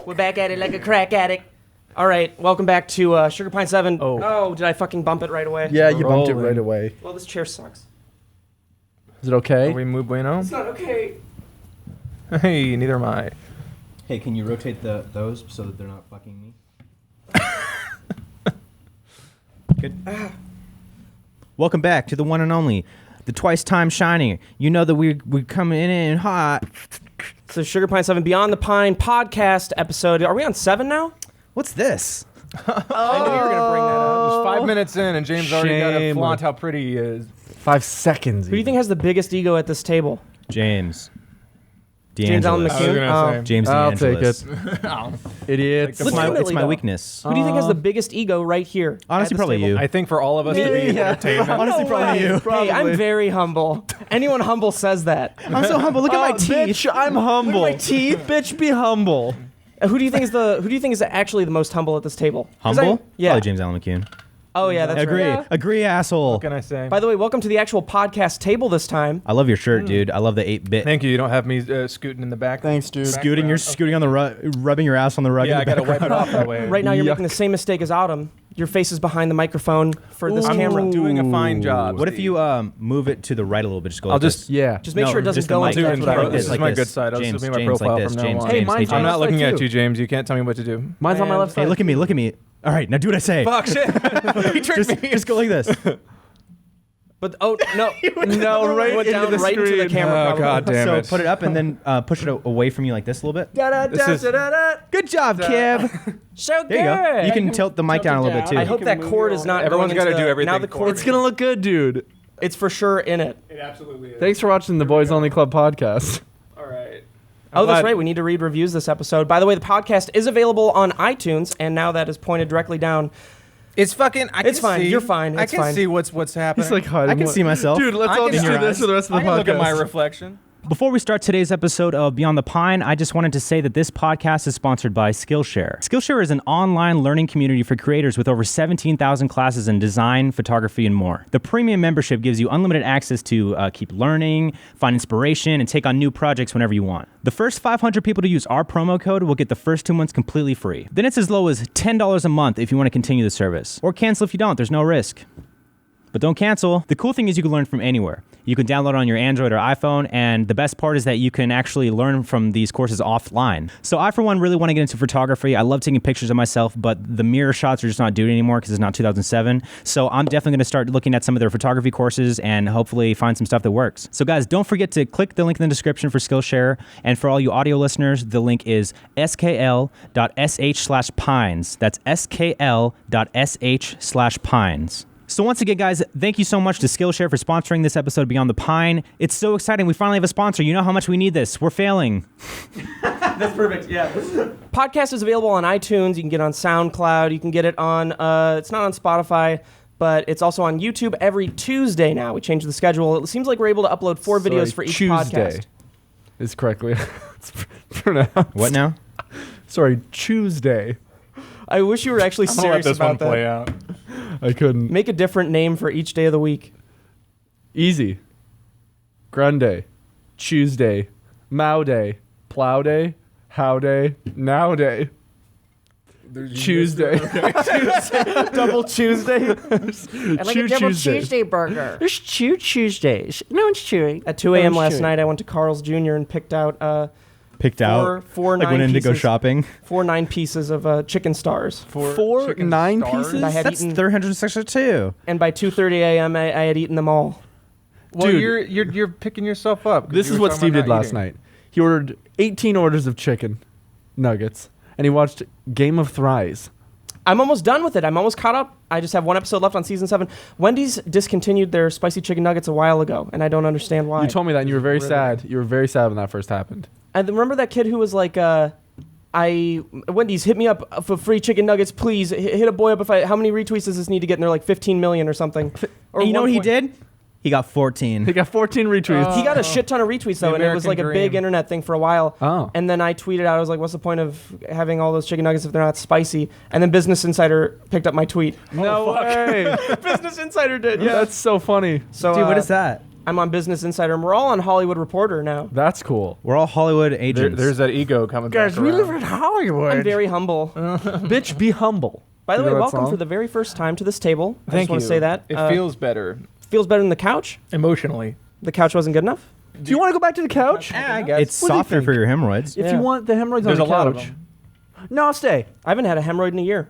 We're back at it like a crack addict. All right, welcome back to Sugar Pine 7. Oh, did I fucking bump it right away? Yeah, you bumped it right away. Well, this chair sucks. Is it okay? Are we muy bueno? It's not okay. Hey, neither am I. Hey, can you rotate those so that they're not fucking me? Good. Welcome back to the one and only, the twice time shining. You know that we're coming in hot. It's the Sugar Pine 7 Beyond the Pine podcast episode. Are we on 7 now? What's this? I knew you were going to bring that up. There's 5 minutes in, and James already got to Shame. flaunt how pretty he is. 5 seconds. Who do you think has the biggest ego at this table? James. James Allen DeAngelis. I was McCune? gonna say. James I'll take DeAngelis. it. Idiots. It's my Legitimately, though. weakness. Who do you think has the biggest ego right here? Honestly, at this probably table? you. I think for all of us to be entertainment. Honestly, probably you. Hey, I'm very humble. Anyone humble says that. I'm so humble. Look at my teeth. Bitch, I'm humble. Look at my teeth. Bitch, be humble. Who do you think is actually the most humble at this table? 'Cause Humble? yeah. Probably James Allen McCune. Oh yeah, that's Agree. right. Agree, asshole. What can I say? By the way, welcome to the actual podcast table this time. I love your shirt, dude. I love the 8-bit. Thank you. You don't have me scooting in the back. Thanks, dude. Scooting, you're scooting on the rubbing your ass on the rug. Yeah, in I the got to wipe background. it off that way. Right now, you're Yuck. making the same mistake as Autumn. Your face is behind the microphone for this I'm camera. doing a fine job. What if you move it to the right a little bit? Just go. I'll like just- this. Yeah. Just make No, sure it doesn't just the go mic. like that. Dude, for like the- this, this like is my this. good side. I'll James, just be my James, profile like this. from now James, on. Hey, James, mine's hey, on I'm James. not looking side at too. you, James. You can't tell me what to do. Mine's on my Man. left side. Hey, look at me. Look at me. All right, now do what I say. Fuck, shit. He tricked me. Just go like this. But oh no, No, right went into down the right into the screen. camera. Oh, probably. God damn So it. put it up and then push it away from you like this a little bit. This is- Good job, Kib. So There you go. good. You can tilt the mic down a little bit too. I hope that cord is not. Everyone's got to do everything Now the for cord. it. It's going to look good, dude. It's for sure in it. It absolutely is. Thanks for watching the Boys Only Club podcast. All right. Oh, that's glad- right. We need to read reviews this episode. By the way, the podcast is available on iTunes, and now that is pointed directly down. It's fucking. It's fine. You're fine. I It's can fine. see what's happening. He's like hiding. I can see myself. Dude, let's I all can just see do your this for the rest of the I can podcast. look at my reflection. Before we start today's episode of Beyond the Pine, I just wanted to say that this podcast is sponsored by Skillshare. Skillshare is an online learning community for creators with over 17,000 classes in design, photography, and more. The premium membership gives you unlimited access to keep learning, find inspiration, and take on new projects whenever you want. The first 500 people to use our promo code will get the first 2 months completely free. Then it's as low as $10 a month if you want to continue the service. Or cancel if you don't, there's no risk. But don't cancel. The cool thing is you can learn from anywhere. You can download it on your Android or iPhone, and the best part is that you can actually learn from these courses offline. So I, for one, really want to get into photography. I love taking pictures of myself, but the mirror shots are just not doing it anymore because it's not 2007. So I'm definitely going to start looking at some of their photography courses and hopefully find some stuff that works. So guys, don't forget to click the link in the description for Skillshare. And for all you audio listeners, the link is skl.sh/pines. That's skl.sh/pines. So once again, guys, thank you so much to Skillshare for sponsoring this episode of Beyond the Pine. It's so exciting. We finally have a sponsor. You know how much we need this. We're failing. That's perfect. Yeah. Podcast is available on iTunes. You can get it on SoundCloud. You can get it on. It's not on Spotify, but it's also on YouTube every Tuesday now. We changed the schedule. It seems like we're able to upload 4 videos for each podcast. Is correctly pronounced. What now? Sorry, Tuesday. I wish you were actually I'm gonna let serious this one about that. play out. I couldn't. Make a different name for each day of the week. Easy. Grande. Tuesday. Mao Day. Plow Day. How Day. Now Day. Tuesday. Double Tuesday. I like a double Tuesday burger. There's 2 Tuesdays. No one's chewing. At 2 a.m. last night, I went to Carl's Jr. and picked out four like 9 went in to go pieces. shopping. 4 9 pieces of chicken stars. Four chicken 9 stars? pieces? I had That's eaten, 362. and by 2:30 a.m. I had eaten them all. Well, Dude. you're picking yourself up. 'cause This you is were what talking Steve about did not last eating. night. He ordered 18 orders of chicken nuggets, and he watched Game of Thrice. I'm almost done with it. I'm almost caught up. I just have 1 episode left on season 7. Wendy's discontinued their spicy chicken nuggets a while ago, and I don't understand why. You told me that, and you were very Really? sad. You were very sad when that first happened. I remember that kid who was like, Wendy's, hit me up for free chicken nuggets, please. Hit a boy up how many retweets does this need to get? And they're like 15 million or something. Or And you know what he 1 did? He got 14. He got 14 retweets. He got a shit ton of retweets though, and it was like American a big dream. internet thing for a while. Oh. And then I tweeted out, I was like, what's the point of having all those chicken nuggets if they're not spicy? And then Business Insider picked up my tweet. No way. Business Insider did, That's so funny. So, Dude, what is that? I'm on Business Insider, and we're all on Hollywood Reporter now. That's cool. We're all Hollywood agents. There's that ego coming Guys, back we around. live in Hollywood. I'm very humble. Bitch, be humble. By the You way, know that welcome song? for the very first time to this table. I Thank just want you. to say that. It feels better feels better than the couch. emotionally. The couch wasn't good enough. Do you want to go back to the couch? Yeah, I guess. It's What do you softer think? for your hemorrhoids. If Yeah. you want the hemorrhoids There's on a the lot of couch. them. No, I'll stay. I haven't had a hemorrhoid in a year,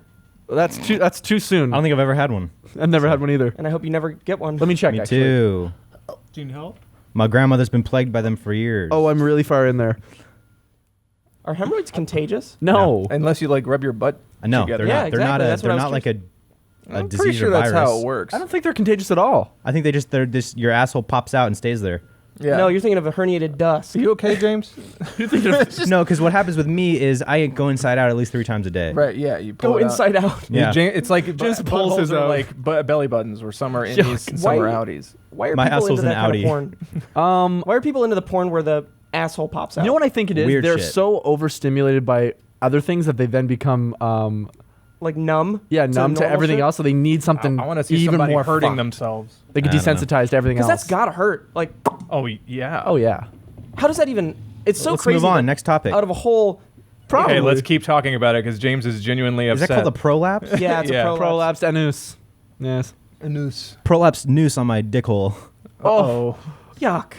That's too soon. I don't think I've ever had one. I've never had one either. and I hope you never get one. Let me check. Me actually. too. Do you need help? My grandmother's been plagued by them for years. Oh, I'm really far in there. Are hemorrhoids contagious? No. Unless you like rub your butt no, together. they're Yeah, not. They're not. exactly. That's what I They're was not like a I'm disease pretty sure or that's virus. how it works. I don't think they're contagious at all. I think they're just your asshole pops out and stays there. Yeah. No, you're thinking of a herniated dust. Are you okay, James? No, because what happens with me is I go inside out at least 3 times a day. Right. Yeah. You pull Go it out. inside out. Yeah. It's like Just pulls his out. like belly buttons, where some are Yuck. innies and some Why- are outies. Why are My people asshole's into an that kind of Audi. porn? Why are people into the porn where the asshole pops out? You know what I think it is? Weird They're shit. so overstimulated by other things that they then become Like numb? numb to normal everything shit? else, so they need something I want to see even somebody more hurting fucked. themselves. They get I don't know. desensitized to everything Because else. that's gotta hurt. Like, Oh yeah. Oh yeah. how does that even? It's so Let's crazy. move on. that Next topic. Out of a whole. Probably. Okay, let's keep talking about it because James is genuinely Is upset. that called a prolapse? Yeah, it's Yeah. a prolapse. Prolapsed anus. Yes. a noose? Prolapse noose on my dick hole. Oh. Yuck.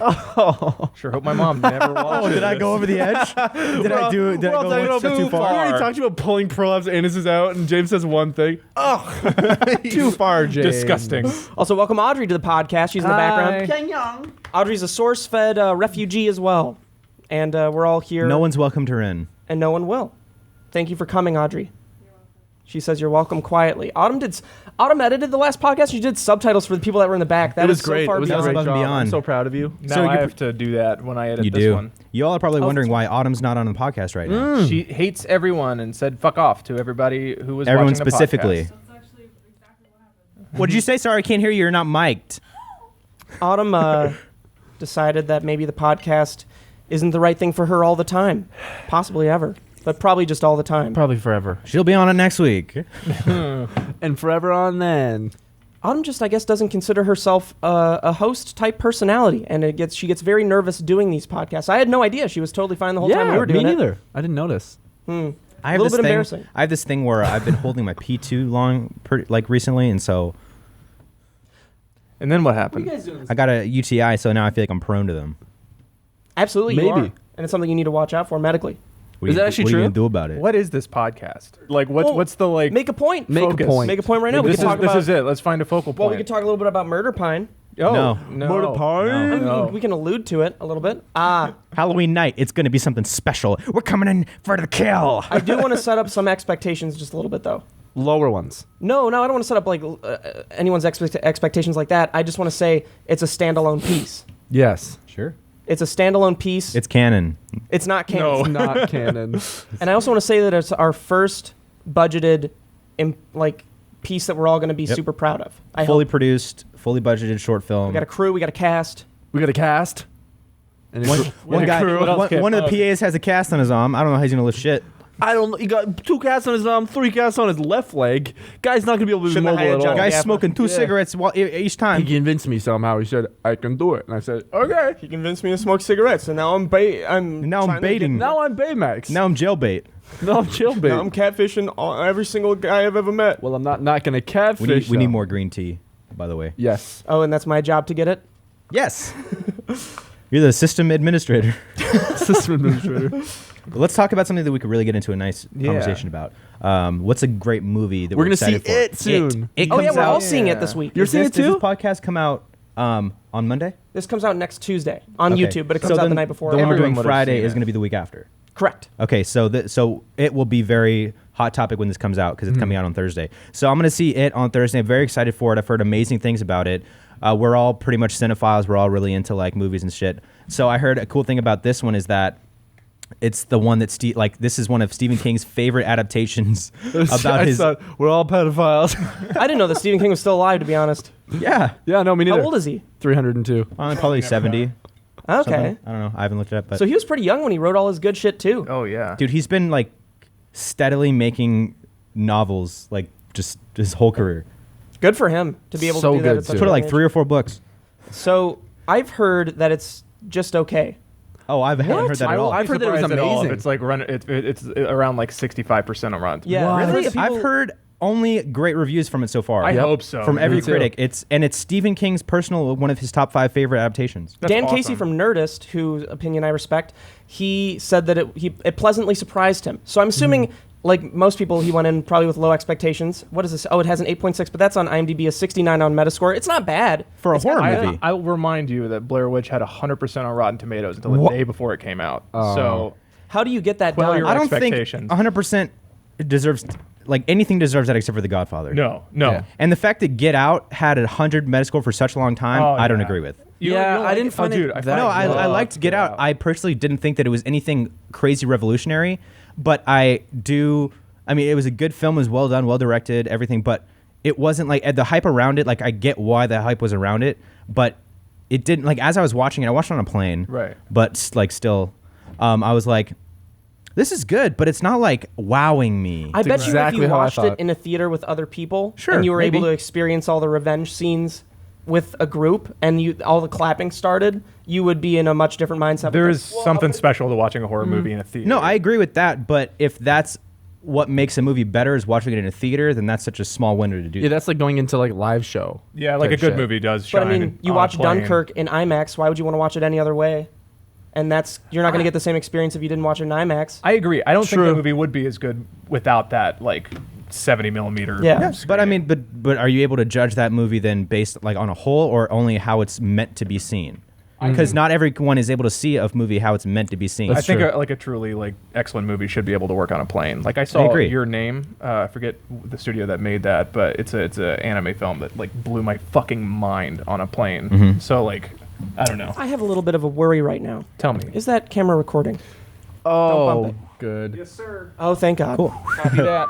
Sure hope my mom never watched. Oh, did I go over the edge? Did I do? Did I go one step too We far? already talked about pulling prolapsed anuses out, and James says one thing. Oh, too far, James. Disgusting. Also, welcome Audrey to the podcast. She's in the background. background. Audrey's a source-fed refugee as well, and we're all here. No one's welcomed her in. And no one will. Thank you for coming, Audrey. She says you're welcome quietly. Autumn edited the last podcast. She did subtitles for the people that were in the back. That It was is great. So far It was a beyond. great above and job. beyond. I'm so proud of you. Now So I you- have to do that when I edit You this do. one. You all are probably Oh, wondering that's- why Autumn's not on the podcast right now. She hates everyone and said "fuck off" to everybody who was Everyone watching the specifically. podcast. What did you say? Sorry, I can't hear you. You're not mic'd. Autumn decided that maybe the podcast isn't the right thing for her all the time. Possibly ever. But probably just all the time. Probably forever. She'll be on it next week. And forever on then. Autumn just, I guess, doesn't consider herself a host type personality, and she gets very nervous doing these podcasts. I had no idea. She was totally fine the whole time we were doing me it. neither. I didn't notice. I A have little this bit thing. embarrassing. I have this thing where I've been holding my pee too long, recently, and so And then what happened? I got a UTI. So now I feel like I'm prone to them. Absolutely, you Maybe. are. And it's something you need to watch out for medically. What Is are you- that actually what are you true? gonna do about it? What is this podcast? Like, what's the like? Make a point. Make a focus? point. Make a point right now. We This can talk is about. it. Let's find a focal point. Well, we could talk a little bit about Murder Pine. Oh, No. no. Murder Pine? I mean, No. we can allude to it a little bit. Halloween night. It's gonna be something special. We're coming in for the kill. I do want to set up some expectations just a little bit, though. Lower ones. No, I don't want to set up like anyone's expectations like that. I just want to say it's a standalone piece. Yes. Sure. It's a standalone piece. It's canon. It's not canon. No. It's not canon. And I also want to say that it's our first budgeted, piece that we're all going to be Yep. super proud of. I Fully hope. produced, fully budgeted short film. We got a crew. We got a cast. We got a cast. And One guy, crew. What else can- one of the PAs has a cast on his arm. I don't know how he's gonna lift shit. I don't know. He got 2 casts on his arm, 3 casts on his left leg. Guy's not gonna be able to be Shouldn't have mobile hired at John all. Guy- Guy's Yeah, smoking 2 yeah. cigarettes each He time. convinced me somehow. He said, "I can do it," and I said, "Okay." He convinced me to smoke cigarettes, and now I'm Now I'm trying to baiting. Now I'm Baymax. Now I'm jailbait. No, I'm chill, babe. Now I'm catfishing every single guy I've ever met. Well, I'm not gonna catfish. We need them. more green tea, by the way. Yes. Oh, and that's my job to get it. Yes. You're the system administrator. System administrator. But let's talk about something that we could really get into a nice Yeah. conversation about. What's a great movie that We're we're gonna see excited for? it soon. It Oh comes yeah, we're all out. seeing it Yeah. this week. You're Does seeing this- it too? Does this podcast come out on Monday? This comes out next Tuesday on Okay. YouTube, but it So comes out the then night before. The one we're Everyone doing would've Friday seen is it. going to be the week after. Correct. Okay, so it will be very hot topic when this comes out because it's coming out on Thursday. So I'm going to see it on Thursday. I'm very excited for it. I've heard amazing things about it. We're all pretty much cinephiles. We're all really into like movies and shit. So I heard a cool thing about this one is that it's the one that this is one of Stephen King's favorite adaptations about I his. thought we're all pedophiles. I didn't know that Stephen King was still alive, to be honest. Yeah, yeah, no, me neither. How old is he? 302. probably 70. Okay. something. I don't know. I haven't looked it up, but So he was pretty young when he wrote all his good shit, too. Oh yeah. dude, he's been like steadily making novels like just his whole career. Good for him to be able So to do that good, at such too. a Put young like age. 3 or 4 books. So I've heard that it's just okay. Oh, I haven't heard that at all. I've heard that it was Surprised at all if amazing. It's like it's around like 65% on Rotten Tomatoes. Yeah, What? really. I've heard only great reviews from it so far. I hope so. From every Me too. critic. It's Stephen King's one of his top 5 favorite adaptations. That's Dan awesome. Casey from Nerdist, whose opinion I respect, he said that it pleasantly surprised him. So I'm assuming, like most people, he went in probably with low expectations. What is this? Oh, it has an 8.6, but that's on IMDb, a 69 on Metascore. It's not bad. For a It's got- horror movie. I will remind you that Blair Witch had 100% on Rotten Tomatoes until the day before it came out. So How do you get that Well, done? your I don't think expectations. 100% deserves, like anything deserves that except for The Godfather. no. Yeah. And the fact that Get Out had 100 Metascore for such a long time, Oh, I don't yeah. agree with. Yeah, don't I didn't find it dude, I that No, fucking I loved liked Get Out. I personally didn't think that it was anything crazy revolutionary, but I mean, it was a good film, it was well done, well directed, everything, but it wasn't like the hype around it. Like, I get why the hype was around it, but it didn't, like, as I was watching it, I watched it on a plane. Right. But, like, still, I was like, this is good, but it's not, like, wowing me. I bet exactly you if you how I watched it thought. in a theater with other people, Sure, and you were maybe. able to experience all the revenge scenes with a group, and all the clapping started, you would be in a much different mindset. There with is like, "Whoa, something I'm special to watching a horror movie in a theater. No, I agree with that, but if that's what makes a movie better is watching it in a theater, then that's such a small window to do. Yeah, that's like going into like live show. Yeah, like a type good shit. movie does But shine. I mean, you on a watch plane. Dunkirk in IMAX. Why would you want to watch it any other way? And you're not going to get the same experience if you didn't watch it in IMAX. I agree. I don't think True. the movie would be as good without that, like, 70 millimeter. Yeah. Yes, but I mean, but are you able to judge that movie then based like on a whole or only how it's meant to be seen? Because not everyone is able to see a movie how it's meant to be seen. I think a truly like excellent movie should be able to work on a plane. Like I saw agree. Your Name. I forget the studio that made that, but it's a anime film that like blew my fucking mind on a plane. So like, I don't know. I have a little bit of a worry right now. Tell me. Is that camera recording? Oh, bump good. sir. Oh, thank God. Cool. Copy that.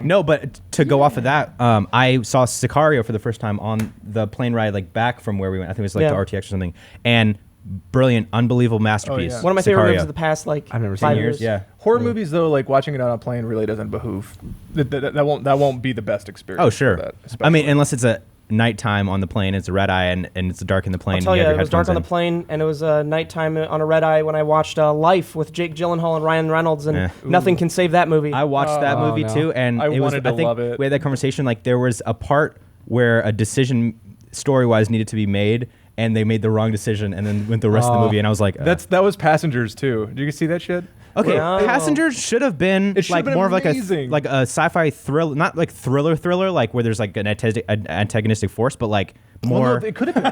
No, but to go off of that, I saw Sicario for the first time on the plane ride like back from where we went. I think it was like Yeah. to RTX or something. And brilliant, unbelievable masterpiece. yeah. One of my favorite Sicario. movies of the past, like, I've never seen 5 it. years. Yeah. Horror movies though, like watching it on a plane really doesn't behoove. That won't be the best experience. Oh, for sure. that, I mean, especially. unless it's a nighttime on the plane, it's a red eye, and it's dark in the plane. I'll tell and you, have your it was dark on headphones the plane, and it was nighttime on a red eye when I watched Life with Jake Gyllenhaal and Ryan Reynolds, and Eh. nothing can save that movie. in. I watched that Oh, movie no. too, and I it was. wanted to I think love it. we had that conversation. Like there was a part where a decision, story-wise, needed to be made, and they made the wrong decision, and then went the rest of the Oh. movie, and I was like, that was Passengers too. Did you see that shit? okay. No. Passengers should have been It should like have been more of amazing. like a sci-fi thriller, not like thriller, like where there's like an antagonistic force, but like more Well, no, it could have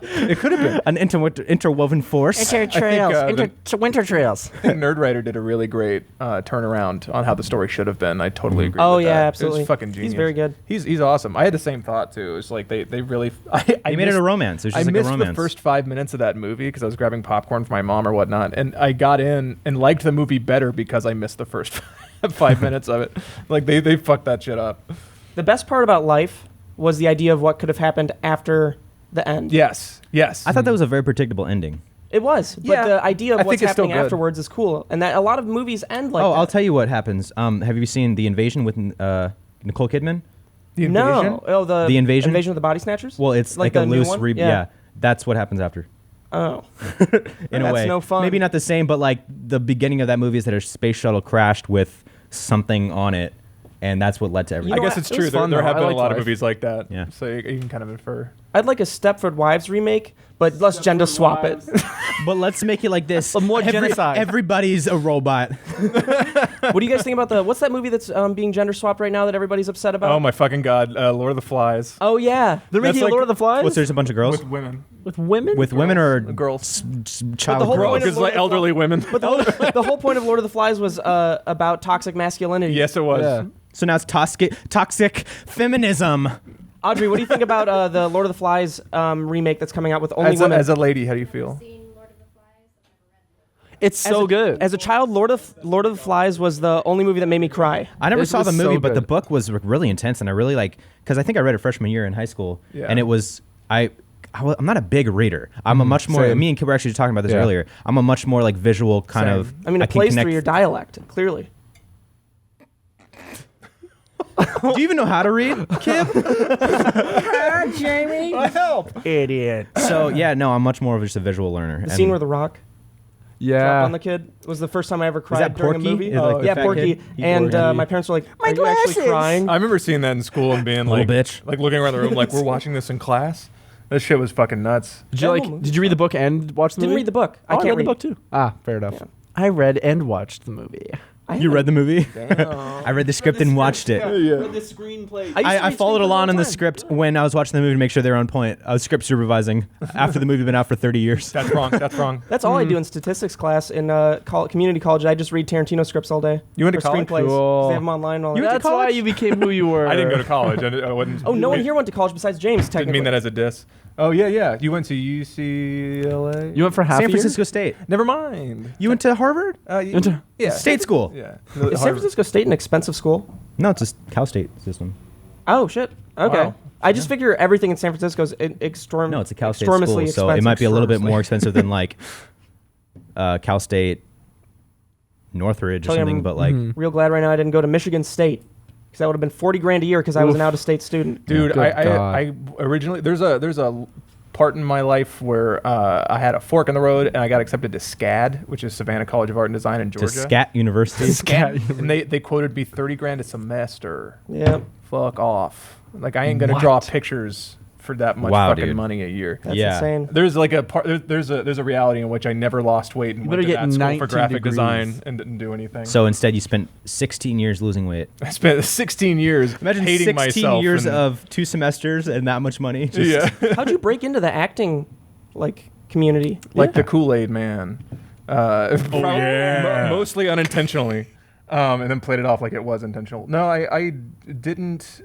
been. It could have been. an interwoven force. Winter trails. the- Winter trails. I think Nerdwriter did a really great turnaround on how the story should have been. I totally agree. Oh, with yeah, that. absolutely. It was fucking He's genius. very good. He's awesome. I had the same thought too. It's like they really. I They made it missed- a romance. It was I just like a missed the romance. first 5 minutes of that movie because I was grabbing popcorn for my mom or whatnot, and I got in and liked the movie better because I missed the first 5 minutes of it. Like they fucked that shit up. The best part about Life was the idea of what could have happened after the end. Yes. I thought that was a very predictable ending. It was, but Yeah, the idea I of what's think it's still happening good. afterwards is cool, and that a lot of movies end like that. I'll tell you what happens. Have you seen The Invasion with Nicole Kidman? The Invasion? No, The Invasion? Invasion of the Body Snatchers. Well, it's like a the new loose one? yeah, that's what happens after. Oh, In a That's way, no fun. Maybe not the same, but like the beginning of that movie is that a space shuttle crashed with something on it, and that's what led to everything. I know guess what? it's It was true. fun, There though. have I been a liked lot of Life. movies like that. Yeah. So you can kind of infer. I'd like a Stepford Wives remake, but let's gender swap it. But let's make it like this: More genocide. Everybody's a robot. What do you guys think about what's that movie that's being gender swapped right now that everybody's upset about? Oh my fucking god! Lord of the Flies. Oh, yeah, They're That's making like- Lord of the Flies What's there's a bunch of girls With women. with women. with women or Girls. child the whole girls. point of Because Lord like of the elderly women. But the whole point of Lord of the Flies was about toxic masculinity. Yes, it was. Yeah. So now it's toxic feminism. Audrey, what do you think about the Lord of the Flies remake that's coming out with only As women? a lady, how do you feel? It's so good. As a child, Lord of the Flies was the only movie that made me cry. I never It saw the was movie, so but the good. book was really intense, and I really because I think I read it freshman year in high school, Yeah. and it was I'm not a big reader. I'm a much more. Same. Me and Kip were actually talking about this Yeah. earlier. I'm a much more like visual kind Same. of. I mean, it can plays connect- through your dialect, clearly. Do you even know how to read, Kip? Jamie. Help! Idiot. So yeah, no, I'm much more of just a visual learner. The scene where The Rock dropped Yeah. on the kid was the first time I ever cried that during Porky? a movie. Is it like the yeah, fat Porky. kid? He And Porky. my parents were like, My "Are you actually glasses." crying?" I remember seeing that in school and being Little like, bitch. like looking around the room, like we're watching this in class. That shit was fucking nuts. Did you Yeah, like? well, Did you read the book and watch the Didn't movie? read the book. I can't read the book too. Ah, fair enough. Yeah. I read and watched the movie. You read the movie? Damn. I read the script and watched it. Read the screenplay. I followed along on the script when I was watching the movie to make sure they were on point. I was script supervising after the movie had been out for 30 years. That's wrong. That's wrong. That's all I do in statistics class in community college. I just read Tarantino scripts all day. You went to Or college? Screenplays. 'Cause Cool. They have them online. And all You that. went to That's why college? you became who you were. I didn't go to college. I wouldn't. Oh, no one here went to college besides James. Didn't Technically, mean that as a diss. Oh yeah. You went to UCLA. You went for half San a year? Francisco State. Never mind. You went to Harvard? Yeah. State school. Yeah. Is San Francisco State an expensive school? No, it's a Cal State system. Oh shit. Okay. Wow. I just figure everything in San Francisco is No, it's a Cal State extremely school, so it might be a little bit extremely. more expensive than like Cal State Northridge or Tell you something, I'm- but like Real glad right now I didn't go to Michigan State because that would have been $40,000 a year because I was an out-of-state student. Dude, Good God. I originally there's a part in my life where I had a fork in the road and I got accepted to SCAD, which is Savannah College of Art and Design in to Georgia. Scat University. And they quoted me $30,000 a semester. Yeah, Fuck off. Like I ain't gonna draw pictures for that much Wow, fucking dude. money a year. that's Yeah. insane. There's like a part. There's a reality in which I never lost weight and You went better to get that school 19 for graphic degrees. design and didn't do anything. So instead, you spent 16 years losing weight. I spent 16 years Imagine hating 16 myself. years and- of 2 semesters and that much money. Just- yeah, How'd you break into the acting community? like the Kool-Aid Man. yeah. Mostly unintentionally, and then played it off like it was intentional. No, I didn't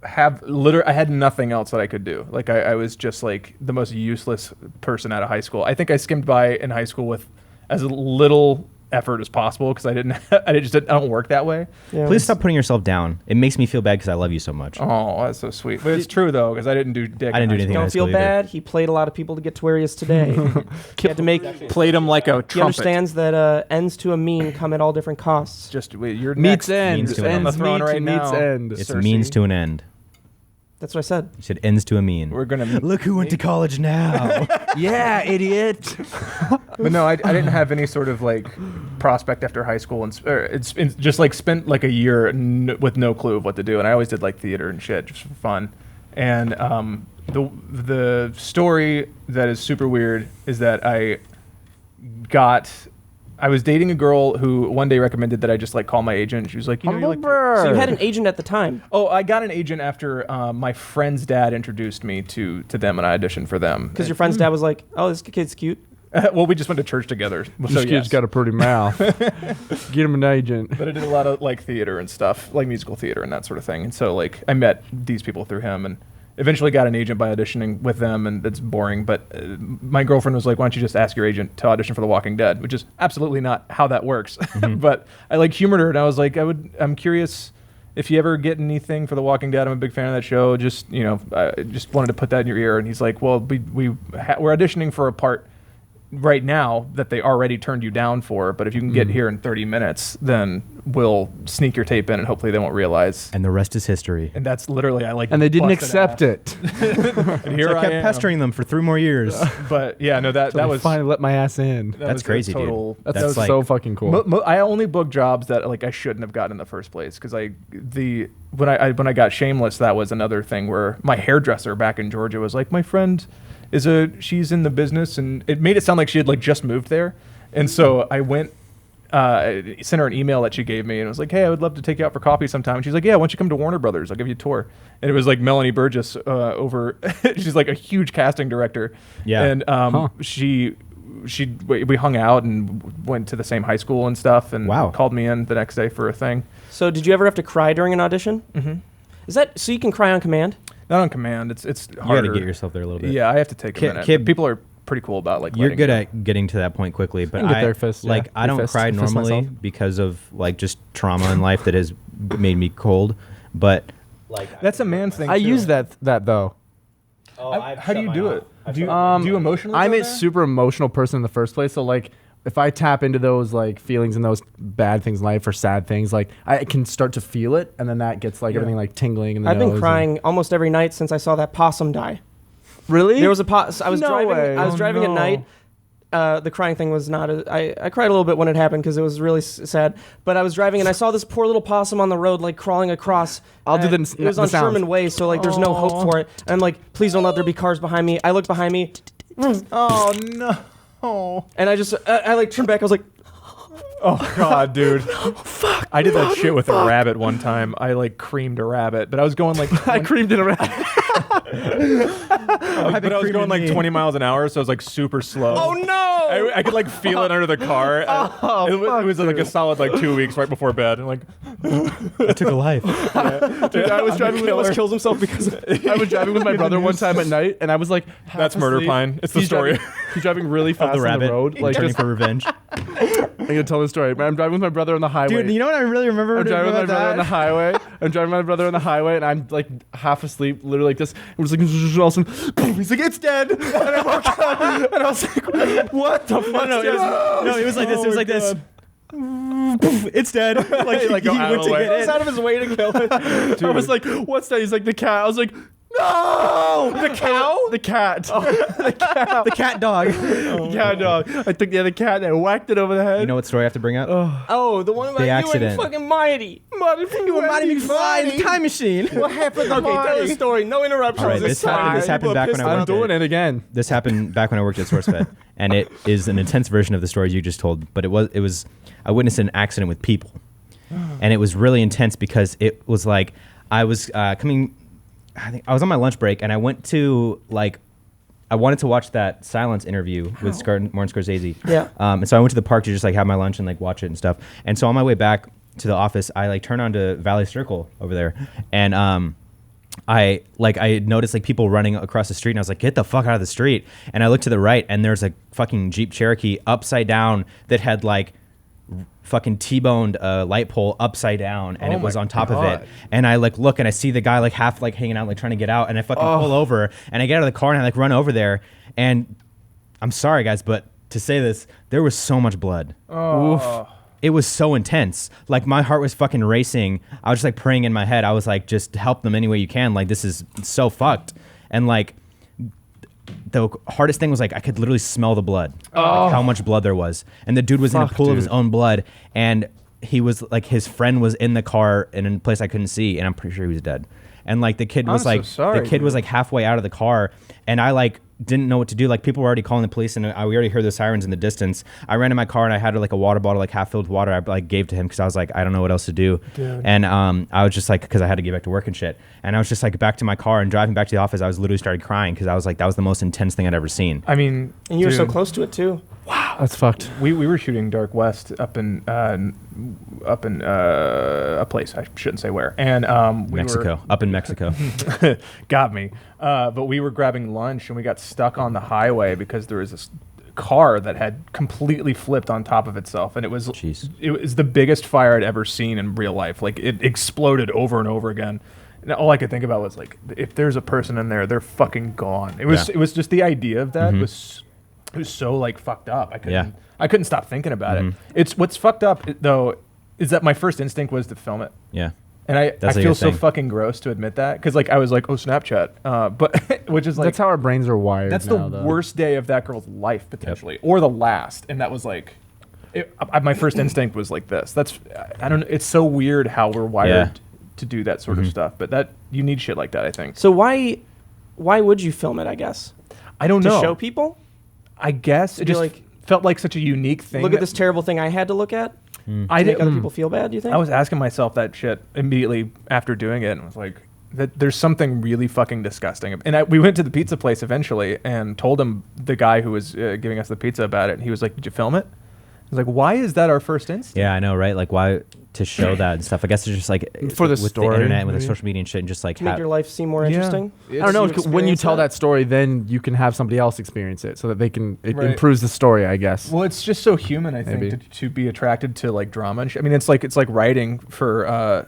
have I had nothing else that I could do. Like I was just like the most useless person out of high school. I think I skimmed by in high school with as little effort as possible because I don't work that way. Yeah. Please stop putting yourself down. It makes me feel bad because I love you so much. Oh, that's so sweet. But it's true though because I didn't do dick. I didn't do in high anything. Don't high feel school either. bad. He played a lot of people to get to where he is today. He had to make. school. Played him like a He trumpet. understands that ends to a mean come at all different costs. Just wait, you're Meets next. end. Means to an Ends end. On the throne meet right meets now. end. It's Cersei. means to an end. That's what I said. You said ends to a mean. We're gonna Look who went to college now. Yeah, idiot. But no, I didn't have any sort of like prospect after high school, and it's just like spent like a year with no clue of what to do, and I always did like theater and shit just for fun. And the story that is super weird is that I was dating a girl who one day recommended that I just like call my agent. She was like, you know, you're like. So you had an agent at the time. Oh, I got an agent after my friend's dad introduced me to them, and I auditioned for them. Because your friend's dad was like, "Oh, this kid's cute." Well, we just went to church together. This So kid's yes. got a pretty mouth. Get him an agent. But I did a lot of like theater and stuff, like musical theater and that sort of thing. And so like I met these people through him, and eventually got an agent by auditioning with them. And it's boring, but my girlfriend was like, "Why don't you just ask your agent to audition for The Walking Dead?" Which is absolutely not how that works. But I like humored her, and I was like, I'm curious if you ever get anything for The Walking Dead. I'm a big fan of that show. Just I just wanted to put that in your ear. And he's like, "Well, we're auditioning for a part right now that they already turned you down for, but if you can get here in 30 minutes, then we'll sneak your tape in and hopefully they won't realize." And the rest is history. And that's literally, I like And they didn't busted accept ass. it. And here So I kept am. pestering them for 3 more years. But yeah, no, that They was finally let my ass in. that That's was a crazy, dude. total, That's, That's like- so fucking cool. I only booked jobs that like I shouldn't have gotten in the first place because when I got Shameless, that was another thing where my hairdresser back in Georgia was like, my friend she's in the business, and it made it sound like she had like just moved there, and so I went. Sent her an email that she gave me and it was like, "Hey, I would love to take you out for coffee sometime." And she's like, "Yeah, why don't you come to Warner Brothers? I'll give you a tour." And it was like Melanie Burgess over. She's like a huge casting director. Yeah. And we hung out and went to the same high school and stuff. And Wow. called me in the next day for a thing. So did you ever have to cry during an audition? Mm-hmm. Is that so you can cry on command? Not on command. It's You got harder. to get yourself there a little bit. Yeah, I have to take a Kid- minute. kid- But people are pretty cool about like. You're letting good you- at getting to that point quickly, but can get there fist, like yeah. I don't Fist- cry fist normally myself. because of like just trauma in life that has made me cold. But like That's a man thing. I too. use that though. How do you do it? Do you emotionally? I'm go a there? super emotional person in the first place. So like if I tap into those like feelings and those bad things in life or sad things, like I can start to feel it, and then that gets like everything like tingling in the I've nose. been crying almost every night since I saw that possum die. Really? There was a I was No driving. way. I was Oh, driving no. at night. The crying thing was not. I cried a little bit when it happened because it was really sad. But I was driving and I saw this poor little possum on the road, like crawling across. I'll do and the It was the on sounds. Sherman Way, so like there's no hope for it. And I'm like, please don't let there be cars behind me. I looked behind me, Oh no. and I just I like turned back. I was like, Oh god, dude. Fuck. I did that shit with a rabbit one time. I like creamed a rabbit, but I was going like I creamed it around. but I was going like 20 miles an hour, so I was like super slow. oh no! I could like feel it under the car. It was like a solid like 2 weeks right before bed. And like, I took a life. Dude, I was driving. He almost kills himself because I was driving with my brother one time at night, and I was like, half That's Murder asleep. Pine. It's the He's story. He's driving really fast The on rabbit the road. Like, turning just, for revenge. I'm gonna tell the story. But I'm driving with my brother on the highway. Dude, you know what I really remember I'm driving with my about brother on the that? highway. I'm driving with my brother on the highway, and I'm like half asleep, literally like this. It was like, all of a sudden, boom, he's like, it's dead. And I woke up, and I was like, what the fuck? It was like this. It was like this. It's dead. Like he go out went of to the way. get goes it. out of his way to kill it. I was like, what's that? He's like, the cat. I was like, no! The cow? The cat. The cat dog. Cat dog. I took the other cat and I whacked it over the head. You know what story I have to bring up? Oh, the one about The you accident. and fucking Mighty. You were Mighty McFly in the time machine. What happened to Okay, tell Mighty? the story. No interruptions. All right, It's this happened fine. back when I I'm worked doing at, it again. This happened back when I worked at SourceFed, and it is an intense version of the story you just told. But it was I witnessed an accident with people, and it was really intense because it was like I was coming. I think I was on my lunch break, and I went to I wanted to watch that Silence interview with Martin Scorsese. Yeah. And so I went to the park to just like have my lunch and like watch it and stuff. And so on my way back to the office, I like turned onto Valley Circle over there, and I noticed like people running across the street, and I was like, get the fuck out of the street. And I looked to the right, and there's a fucking Jeep Cherokee upside down that had like fucking T-boned a light pole upside down, and Oh it was my on top of God. it. And I like look, and I see the guy like half like hanging out, like trying to get out, and I fucking pull over, and I get out of the car, and I like run over there, and I'm sorry guys, but to say this, there was so much blood. Oh. It was so intense. Like my heart was fucking racing. I was just like praying in my head. I was like, just help them any way you can. Like this is so fucked. And like the hardest thing was like I could literally smell the blood. Like, how much blood there was. And the dude was in a Fuck, pool of his dude. own blood, and he was like his friend was in the car in a place I couldn't see, and I'm pretty sure he was dead. And like the kid was so like sorry, the kid was dude. like halfway out of the car, and I like didn't know what to do. Like people were already calling the police, and we already heard the sirens in the distance. I ran in my car, and I had like a water bottle, like half filled with water. I like gave to him because I was like, I don't know what else to do. Dude. And I was just like, because I had to get back to work and shit. And I was just like back to my car and driving back to the office. I was literally started crying because I was like, that was the most intense thing I'd ever seen. I mean, And you were so dude, close to it too. That's fucked. We were shooting Dark West up in a place I shouldn't say where, and we Mexico, up in Mexico. were got me. But we were grabbing lunch, and we got stuck on the highway because there was this car that had completely flipped on top of itself, and it was the biggest fire I'd ever seen in real life. Like it exploded over and over again. And all I could think about was like, if there's a person in there, they're fucking gone. It was just the idea of that was so like fucked up. I couldn't stop thinking about it. It's what's fucked up though is that my first instinct was to film it, Yeah. and I That's like feel a so thing. fucking gross to admit that because like I was like, oh Snapchat, but which is like That's how our brains are wired. that's now, the though. worst day of that girl's life potentially, or the last, and that was like. My first instinct was like this. I don't know. It's so weird how we're wired to do that sort of stuff, but that you need shit like that. I think. So why would you film it? I guess I don't to know. show people. I guess it be just like, felt like such a unique thing. Look at that this terrible thing I had to look at. I To make did. other people feel bad. Do you think? I was asking myself that shit immediately after doing it, and was like, that there's something really fucking disgusting. And we went to the pizza place eventually, and told him the guy who was giving us the pizza about it. And he was like, "Did you film it?" I was like, "Why is that our first instinct?" Yeah, I know, right? Like, why to show that and stuff? I guess it's just like For the with story, the internet, with the maybe. social media and shit, and just like to make your life seem more Yeah. interesting. I don't know. You 'Cause when you experience tell that? that story, then you can have somebody else experience it, so that it Right. improves the story, I guess. Well, it's just so human, I think, Maybe. to be attracted to like drama and shit. I mean, it's like writing for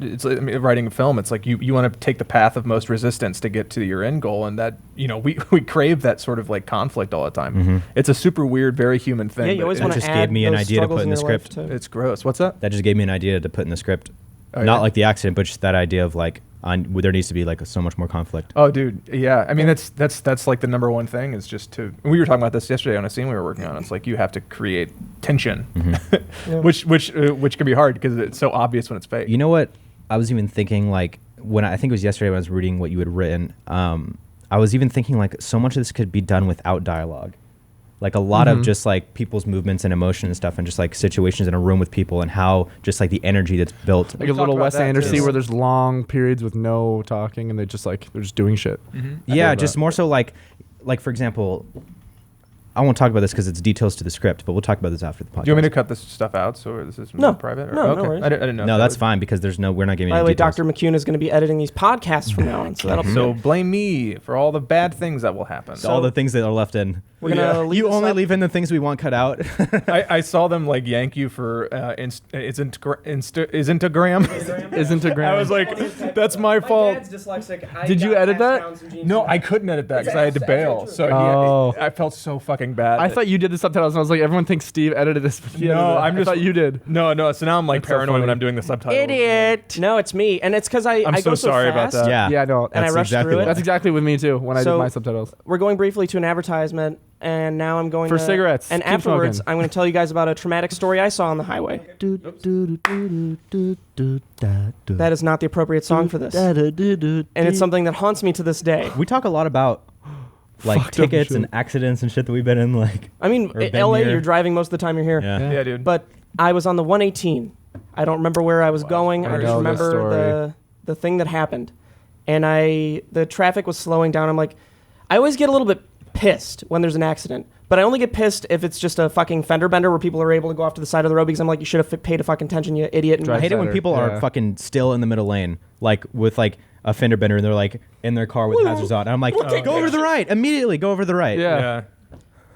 it's I mean, writing a film. It's like you want to take the path of most resistance to get to your end goal, and that we crave that sort of like conflict all the time. It's a super weird, very human thing. Yeah, you always but want That to just add gave me an those idea to struggles put in the your life script. to- it's gross. What's that? That just gave me an idea to put in the script. Oh, Not yeah? like the accident, but just that idea of like there needs to be like so much more conflict. Oh, dude, yeah. I mean, that's like the number one thing is just to. We were talking about this yesterday on a scene we were working on. It's like you have to create tension, which can be hard because it's so obvious when it's fake. You know what? I was even thinking like I think it was yesterday when I was reading what you had written. I was even thinking like so much of this could be done without dialogue. Like a lot of just like people's movements and emotion and stuff, and just like situations in a room with people and how just like the energy that's built. Like a little about Wes that, Anderson too. where there's long periods with no talking and they're just doing shit. Yeah, love just that. more so like for example, I won't talk about this because it's details to the script, but we'll talk about this after the podcast. Do you want me to cut this stuff out so this is No. private? Or? No, no okay. worries. I didn't know. No, if that's that fine because we're not giving By the any way, details. Dr. McCune is going to be editing these podcasts from now on, so that'll was. be So good. blame me for all the bad things that will happen. All the things that are left in. We're going to leave You this only up. leave in the things we want cut out. I saw them like yank you for Instagram. Isn't a I was like, that's my fault. dyslexic. Did you edit that? No, I couldn't edit that because I had to bail. So Oh. I felt so fucking bad. I thought you did the subtitles and I was like, everyone thinks Steve edited this. But he edited it. I'm I thought you did. No. So now I'm like That's so paranoid when funny. I'm doing the subtitles. Idiot. No, it's me. And it's because I I'm go so sorry about fast. that. Yeah. Yeah, I know. And I That's rushed exactly through it. what- That's exactly with me too when I So- did my subtitles. We're going briefly to an advertisement, and now I'm going For to, cigarettes. And Keep afterwards, smoking. I'm going to tell you guys about a traumatic story I saw on the highway. That is not the appropriate song for this, and it's something that haunts me to this day. We talk a lot about like Fucked up tickets shit. and accidents and shit that we've been in. Like, I mean, Or been LA, here. you're driving most of the time you're here. yeah. Yeah, dude. But I was on the 118. I don't remember where I was going. I I just know this remember story. the thing that happened, and the traffic was slowing down. I'm like, I always get a little bit pissed when there's an accident, but I only get pissed if it's just a fucking fender bender where people are able to go off to the side of the road because I'm like, you should have paid a fucking attention, you idiot. And Drive I hate it when better, people yeah. are fucking still in the middle lane, like with like a fender bender, and they're like in their car with hazards on. And I'm like, go over to the right immediately. Go over to the right. Yeah.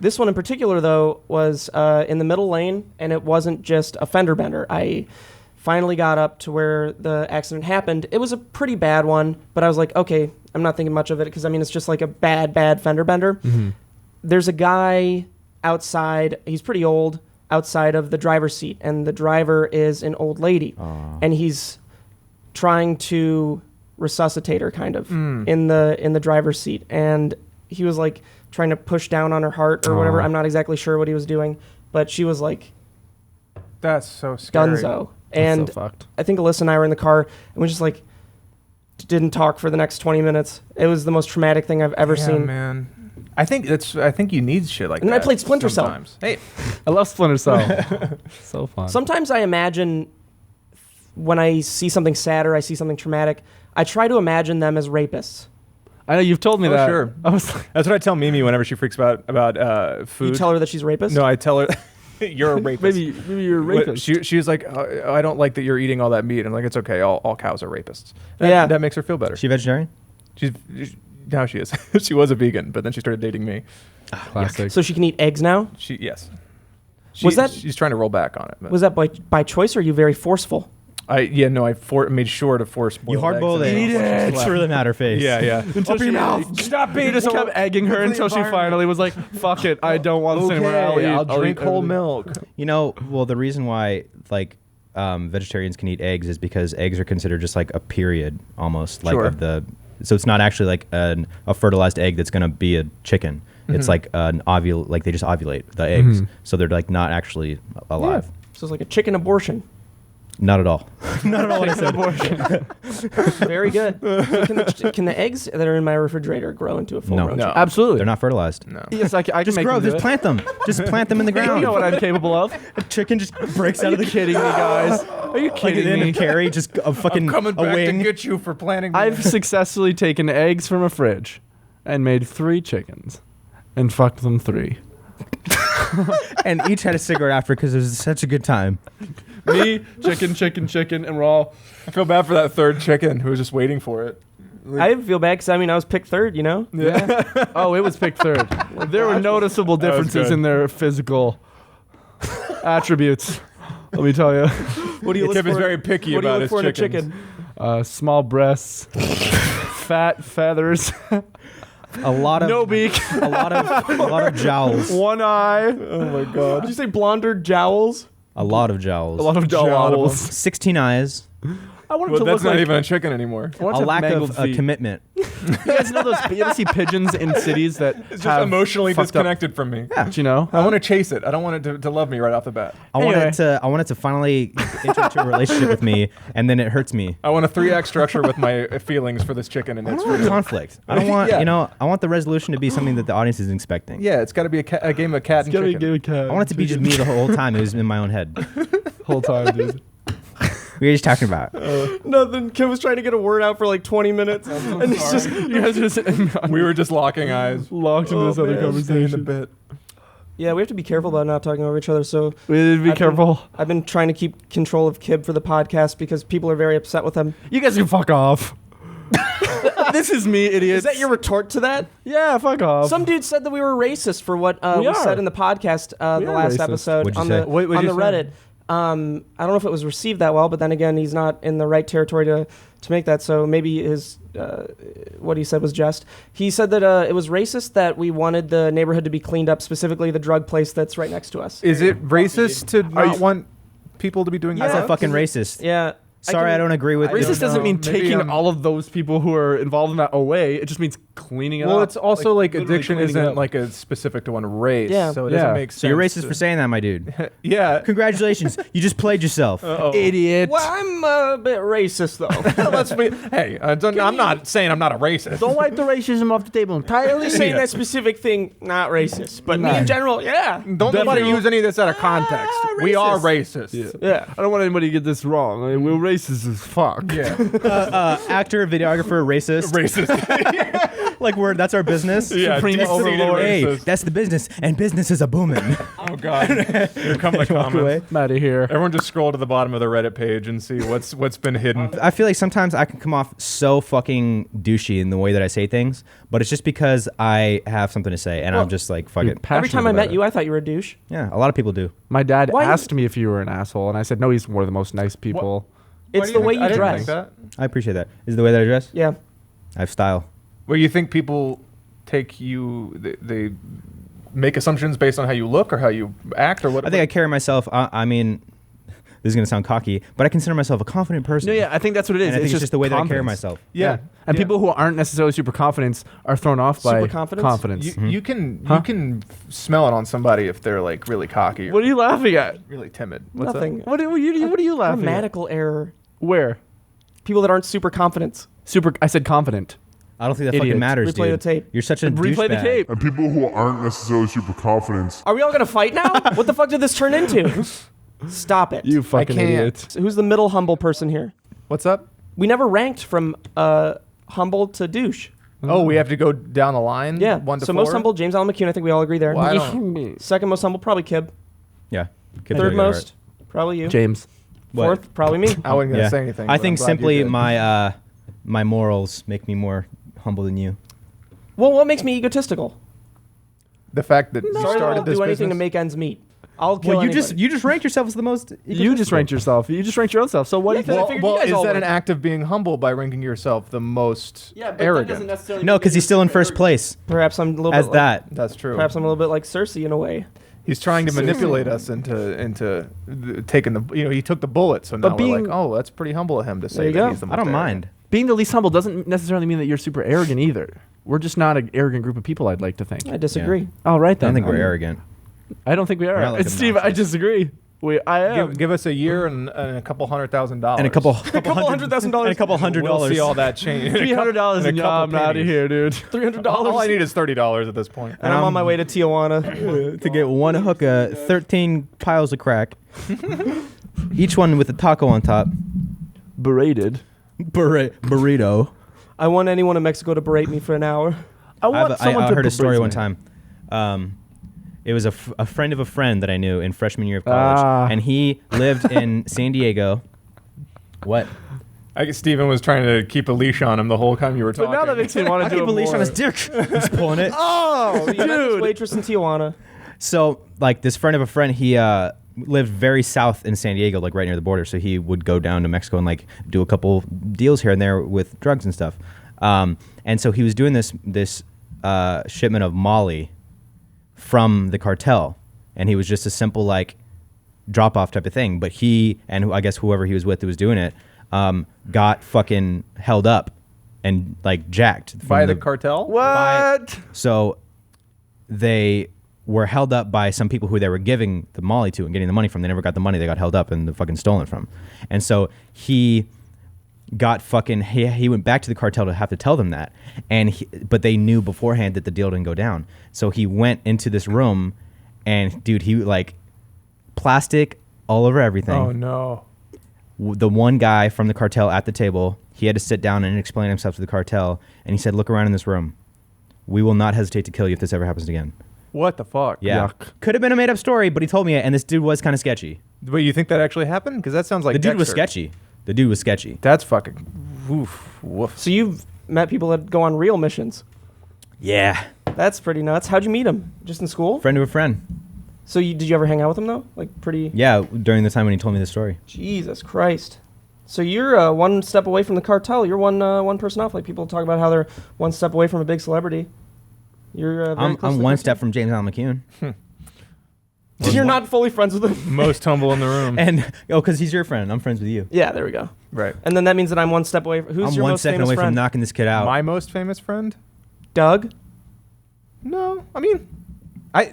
This one in particular, though, was in the middle lane, and it wasn't just a fender bender. I finally got up to where the accident happened. It was a pretty bad one, but I was like, okay, I'm not thinking much of it because, I mean, it's just like a bad fender bender. There's a guy outside, he's pretty old, outside of the driver's seat, and the driver is an old lady, and he's trying to resuscitate her kind of in the driver's seat, and he was like trying to push down on her heart or whatever. I'm not exactly sure what he was doing, but she was like That's so scary. dunzo. That's And so fucked. I think Alyssa and I were in the car and we just like didn't talk for the next 20 minutes. It was the most traumatic thing I've ever Yeah, seen. man. I think you need shit like And that. I played Splinter Cell. sometimes. Hey, I love Splinter Cell. So fun. Sometimes I imagine when I see something sad or I see something traumatic, I try to imagine them as rapists. I know you've told me that. sure. I was like, That's what I tell Mimi whenever she freaks about food. You tell her that she's a rapist? No, I tell her you're a rapist. maybe you're a What- rapist. She was like, I don't like that you're eating all that meat. I'm like, it's okay. All cows are rapists. Yeah. That makes her feel better. Is she vegetarian? Now she is. She was a vegan, but then she started dating me. Classic. So she can eat eggs now? Yes. Was that- She's trying to roll back on it. But Was that by choice or are you very forceful? I made sure to force. You hard boiled eggs. eggs. in there. It's really matter face. Yeah. Until Open your mouth. Stop being You just so- kept egging her Good for the until she environment. finally was like, "Fuck it, I don't want this anymore. I'll drink eat whole everything." milk. You know, well, the reason why like vegetarians can eat eggs is because eggs are considered just like a period almost like Sure. of the. So it's not actually like a fertilized egg that's gonna be a chicken. It's like an ovule, like they just ovulate the eggs, so they're like not actually alive. So it's like a chicken abortion. Not at all. Not at all. What I said. Very good. So can the eggs that are in my refrigerator grow into a full No. grown No. chicken? Absolutely. They're not fertilized. No. Yes, I can Just make grow. them do Just it. plant them. Just plant them in the You ground. know what I'm capable of. A chicken just breaks Are out you of the kidding me, guys? Are you Like kidding the end me? of Carrie, just a fucking Coming a back wing. to get you for planting. I've successfully taken eggs from a fridge and made 3 chickens and fucked them 3. And each had a cigarette after because it was such a good time. Me, chicken, and we're all. I feel bad for that third chicken who was just waiting for it. I didn't feel bad because I mean I was picked third, you know. Yeah. Oh, it was picked 3rd. There were noticeable That was differences good. in their physical attributes. Let me tell you. What do you Tip is very picky What do you about look his for in a chickens. chicken? Small breasts, fat feathers, A lot of no beak, a lot of jowls. one eye, Oh my god. Did you say blonde or jowls? A lot of jowls. a lot of jowls. 16 eyes. I want it Well, to that's look not like even a chicken anymore. I want A to have lack mangled of feet. commitment. You guys know those? You ever see pigeons in cities that It's just have emotionally fucked up- disconnected from me. Do you know? I want to chase it. I don't want it to love me right off the bat. I want it to finally enter into a relationship with me, and then it hurts me. I want a 3-act structure with my feelings for this chicken and I its don't want food. conflict. I don't want, Yeah. I want the resolution to be something that the audience is expecting. Yeah, it's got to be a game of cat and chicken. cat. I want it to be just me the whole time. It was in my own head. whole time, dude. We were just talking about. Nothing. Kim was trying to get a word out for like 20 minutes, and it's just You guys just We were just locking eyes. locked into this other man. conversation. bit. yeah. We have to be careful about not talking over each other. So We need to be I've been- careful. I've been trying to keep control of Kib for the podcast because people are very upset with him. You guys can fuck off. This is me, idiots. Is that your retort to that? Yeah, fuck off. Some dude said that we were racist for what We we are. said in the podcast, We the are last racist. episode What'd you on say? the What'd on you the say? Reddit. I don't know if it was received that well, but then again, he's not in the right territory to make that. So maybe his what he said was just. He said that it was racist that we wanted the neighborhood to be cleaned up, specifically the drug place that's right next to us. Is it racist to not want people to be doing That's drugs? a fucking racist. Yeah. Sorry, I don't agree with I you. don't Racist doesn't know. mean Maybe taking I'm- all of those people who are involved in that away. It just means cleaning it up. Well, it's also like literally addiction cleaning it isn't up. like a specific to one race, Yeah. so it Yeah. doesn't make sense. So you're racist to- for saying that, my dude. Yeah. Congratulations, you just played yourself. idiot. Well, I'm a bit racist though. Let's be. Hey, I'm not saying I'm not a racist. Don't wipe the racism off the table entirely. Just saying that specific thing, not racist, but me No. in general, yeah. Don't nobody use any of this out of context. We are racist. racist. Yeah. I don't want anybody to get this wrong. I mean, we're racist as fuck. Yeah. Actor, videographer, racist. Racist. Like that's our business. Yeah, Supreme deep-seated overlord. Hey, racist. that's the business, and business is a booming. Oh God. Here come the Walk comments. away. I'm out of here. Everyone just scroll to the bottom of the Reddit page and see what's been hidden. I feel like sometimes I can come off so fucking douchey in the way that I say things, but it's just because I have something to say, and I'm just like, fuck it. Every time I met you, I thought you were a douche. Yeah, a lot of people do. My dad Why- asked me if you were an asshole, and I said, no, he's one of the most nice people. It's the way you I didn't dress. think that. I appreciate that. Is it the way that I dress? Yeah. I have style. Where you think people take you, they make assumptions based on how you look or how you act or what? I think I carry myself. I mean, this is gonna sound cocky, but I consider myself a confident person. No, yeah, I think that's what it is. And I think it's just the way that I carry confidence. myself. Yeah. And Yeah. people who aren't necessarily super confident are thrown off by Super confidence? confidence. You can Huh? you can smell it on somebody if they're like really cocky or What are you laughing at? really timid. What's that? Nothing. What are you laughing at? Grammatical error. Where? People that aren't super confident. I said confident. I don't think that Idiot. fucking matters, Replay the dude. tape. You're such a Replay the douchebag. tape. And people who aren't necessarily super confident. Are we all gonna fight now? What the fuck did this turn into? Stop it. You fucking can't. idiot. So who's the middle humble person here? What's up? We never ranked from humble to douche. Oh, we have to go down the line. Yeah. 1 to So 4? most humble, James Allen McCune. I think we all agree there. Well, I don't- Second most humble, probably Kib. Yeah. Kid's Third really good at most, probably you. James. What? Fourth, probably me. I wasn't gonna Yeah. say anything. I but think I'm glad you simply did. my morals make me more humble than you. Well, what makes me egotistical? the fact that you Sorry, that started I'll this do anything to business. make ends meet. I'll kill Well, you anybody. just ranked yourself as the most. You just ranked yourself. You just ranked your own self. So what do you Yeah, think? I figured Well, you guys is all that would. an act of being humble by ranking yourself the most arrogant? necessarily. No, because he's still in first place Perhaps I'm a little as bit that. That's true. Like, perhaps I'm a little bit like Cersei in a way. He's trying to manipulate us into taking the. He took the bullet, so now But we're being- like, oh, that's pretty humble of him to There say you that go. he's the most I don't arrogant. mind. Being the least humble doesn't necessarily mean that you're super arrogant either. We're just not an arrogant group of people, I'd like to think. I disagree. All right, I then. don't think we're arrogant. I don't think we are. We're not like Steve, I obnoxious. disagree. I am. Give us a year and a couple $100,000 And a couple $100,000. and a couple $100. We'll see all that change. $300 and a couple I'm out of pennies. here, dude. $300. All I need is $30 at this point. and I'm on my way to Tijuana. to get one hookah, 13 piles of crack, each one with a taco on top. Berated. Burrito. I want anyone in Mexico to berate me for an hour. I want I someone to heard a story berate one me. time. It was a friend of a friend that I knew in freshman year of college, and he lived in San Diego. What? I guess Steven was trying to keep a leash on him the whole time you were But talking. now that makes me want I to do keep it a leash more. on his dick. He's pulling it. Oh, you met this Dude. waitress in Tijuana. So, like, this friend of a friend, he lived very south in San Diego, like right near the border. So he would go down to Mexico and like do a couple deals here and there with drugs and stuff. And so he was doing this shipment of Molly from the cartel, and he was just a simple like drop off type of thing. But he and I guess whoever he was with who was doing it got fucking held up and like jacked from By the cartel? What? So they were held up by some people who they were giving the Molly to and getting the money from. They never got the money. They got held up and fucking stolen from. And so he got fucking, he went back to the cartel to have to tell them that. But they knew beforehand that the deal didn't go down. So he went into this room and dude, he like plastic all over everything. Oh no. The one guy from the cartel at the table, he had to sit down and explain himself to the cartel. And he said, look around in this room. We will not hesitate to kill you if this ever happens again. What the fuck? Yeah. Yuck. Could have been a made up story, but he told me it. And this dude was kind of sketchy. Wait, you think that actually happened? Because that sounds like The dude was Dexter. sketchy. The dude was sketchy. That's fucking woof. So you've met people that go on real missions. Yeah. That's pretty nuts. How'd you meet them? Just in school? Friend of a friend. So did you ever hang out with him though? Like pretty. Yeah, during the time when he told me the story. Jesus Christ. So you're one step away from the cartel. You're one person off. Like people talk about how they're one step away from a big celebrity. You're very I'm close to the one cartel. step from James Allen McCune. You're not fully friends with him. Most humble in the room. And, because he's your friend. I'm friends with you. Yeah, there we go. Right. And then that means that I'm one step away. Who's I'm your one most second famous away friend? from knocking this kid out. My most famous friend? Doug. No. I mean,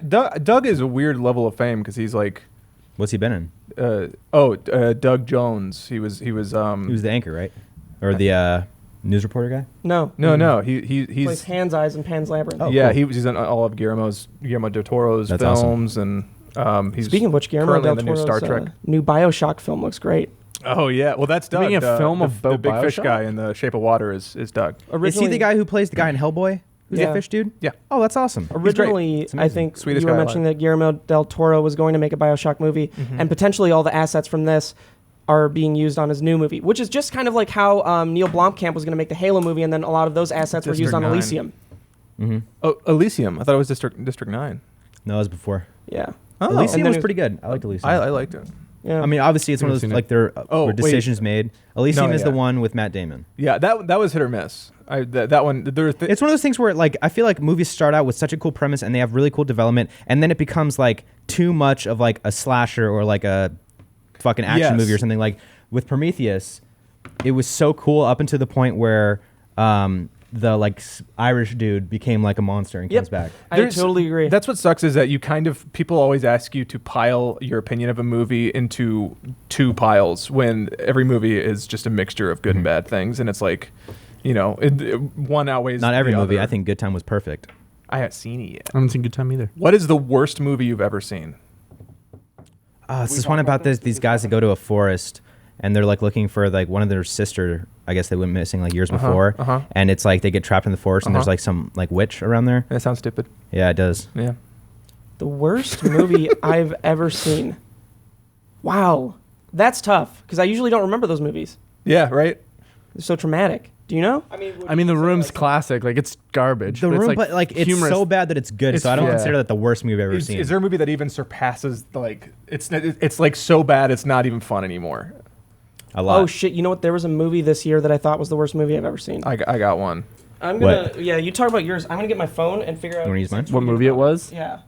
Doug is a weird level of fame because he's like, What's he been in? Doug Jones. He was He was the anchor, right? Or the news reporter guy? No. No, Plays he's Hand's Eyes and Pan's Labyrinth. Oh, yeah, cool. he's in all of Guillermo del Toro's That's films, and he's Speaking of which, Guillermo currently del in the new Toro's Star Trek. new Bioshock film looks great. Oh yeah, well that's Doug. Making a film the, about the big fish Bioshock? guy in The Shape of Water is Doug. Is he the guy who plays the guy in Hellboy? Who's Yeah. the fish dude? Yeah. Oh, that's awesome. Originally, It's I amazing. think Sweetest you were guy mentioning alive. that Guillermo del Toro was going to make a Bioshock movie, Mm-hmm. and potentially all the assets from this are being used on his new movie, which is just kind of like how Neil Blomkamp was going to make the Halo movie, and then a lot of those assets were used District on 9. Elysium. Mm-hmm. Oh, Elysium. I thought it was District 9. No, it was before. Yeah. Oh, Elysium And then was it- pretty good. I liked Elysium. I liked it. Yeah. I mean, obviously, it's one of Haven't those seen like it. there Oh, were wait. decisions made. Elysium No, is the yeah. one with Matt Damon. Yeah, that was hit or miss. That one. It's one of those things where like I feel like movies start out with such a cool premise and they have really cool development, and then it becomes like too much of like a slasher or like a fucking action Yes. movie or something. Like with Prometheus, it was so cool up until the point where the like Irish dude became like a monster and comes back. I totally agree. That's what sucks is that you kind of people always ask you to pile your opinion of a movie into two piles when every movie is just a mixture of good and bad things, and it's like, one outweighs Not every the movie. other. I think Good Time was perfect. I haven't seen it yet. I haven't seen Good Time either. What is the worst movie you've ever seen? It's this one about these guys that go to a forest and they're like looking for like one of their sister. I guess they went missing like years before, and it's like they get trapped in the forest and there's like some like witch around there. That sounds stupid. Yeah, it does. Yeah. The worst movie I've ever seen. Wow. That's tough, because I usually don't remember those movies. Yeah, right? They're so traumatic. Do you know? I mean, The Room's classic. Like, it's garbage. The but Room, it's but like it's humorous. so bad that it's good. It's- So I don't yeah. consider that the worst movie I've ever Is seen. there a movie that even surpasses it's like so bad it's not even fun anymore? a lot? Oh shit! You know what? There was a movie this year that I thought was the worst movie I've ever seen. I got one. I'm gonna. What? Yeah, you talk about yours. I'm gonna get my phone and figure out. You wanna use mine? What movie it was? Yeah.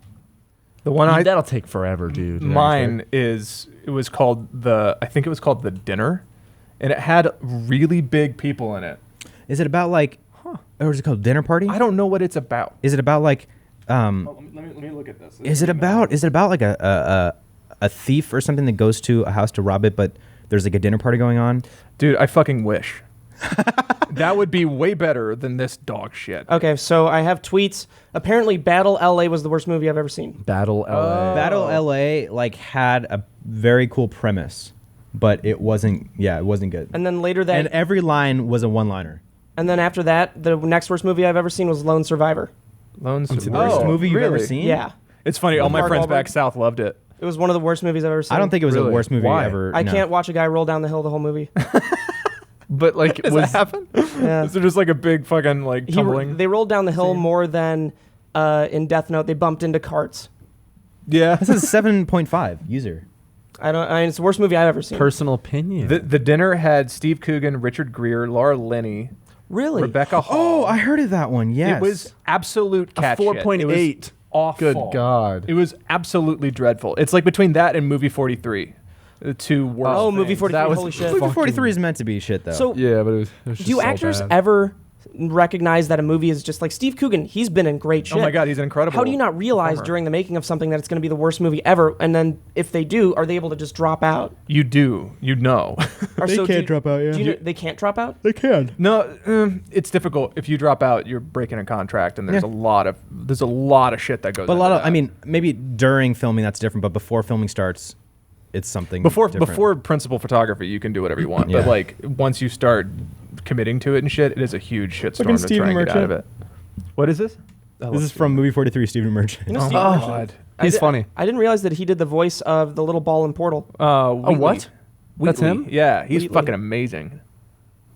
The one That'll take forever, dude. mine it was called The Dinner, and it had really big people in it. Is it about like, or is it called Dinner Party? I don't know what it's about. Is it about like, Let me look at this. is it about like a thief or something that goes to a house to rob it, but there's like a dinner party going on? Dude, I fucking wish. That would be way better than this dog shit. Okay, so I have tweets. Apparently, Battle LA was the worst movie I've ever seen. Battle LA. Battle LA like had a very cool premise, but it wasn't. Yeah, it wasn't good. And then later that, And every line was a one-liner. and then after that, the next worst movie I've ever seen was Lone Survivor. Lone seen the Survivor. Worst movie you've ever really? seen? Yeah, It's funny. All my Mark friends Wahlberg. back south loved it. it was one of the worst movies I've ever seen. I don't think it was Really? the worst movie Why? ever. I no. can't watch a guy roll down the hill the whole movie. But, like, Does that happen? Yeah. Is there just like a big fucking like tumbling? They rolled down the hill more than in Death Note. They bumped into carts. Yeah. This is 7.5 user. I mean, it's the worst movie I've ever seen. Personal opinion. The dinner had Steve Coogan, Richard Gere, Laura Linney, Really? Rebecca Hall. Oh, I heard of that one. Yes. It was absolute cat shit. 4.8. It was awful. Good God. It was absolutely dreadful. It's like between that and movie 43. The two worst. Oh, movie things. 43. That was Holy shit. Movie 43 is meant to be shit though. So, Yeah, but it was just do so actors bad. ever recognize that a movie is just like Steve Coogan? He's been in great shit. Oh my God, he's an incredible. How do you not realize performer. during the making of something that it's going to be the worst movie ever? And then if they do, are they able to just drop out? You do. You know. Or They so can't drop out, yeah. Do you know, they can't drop out? They can. No, it's difficult. If you drop out, you're breaking a contract, and there's a lot of shit that goes. But a into lot of, that. I mean, maybe during filming that's different, but before filming starts, it's something before different. principal photography, you can do whatever you want. Yeah. But like once you start committing to it and shit, it is a huge shitstorm to try and get out of it. What is this? This is from movie 43, Stephen Merchant. You know, Oh Steve my Merchant? God. He's funny. I didn't realize that he did the voice of the little ball in Portal. Wheatley. what? That's Wheatley. him? Yeah, he's Wheatley. fucking amazing.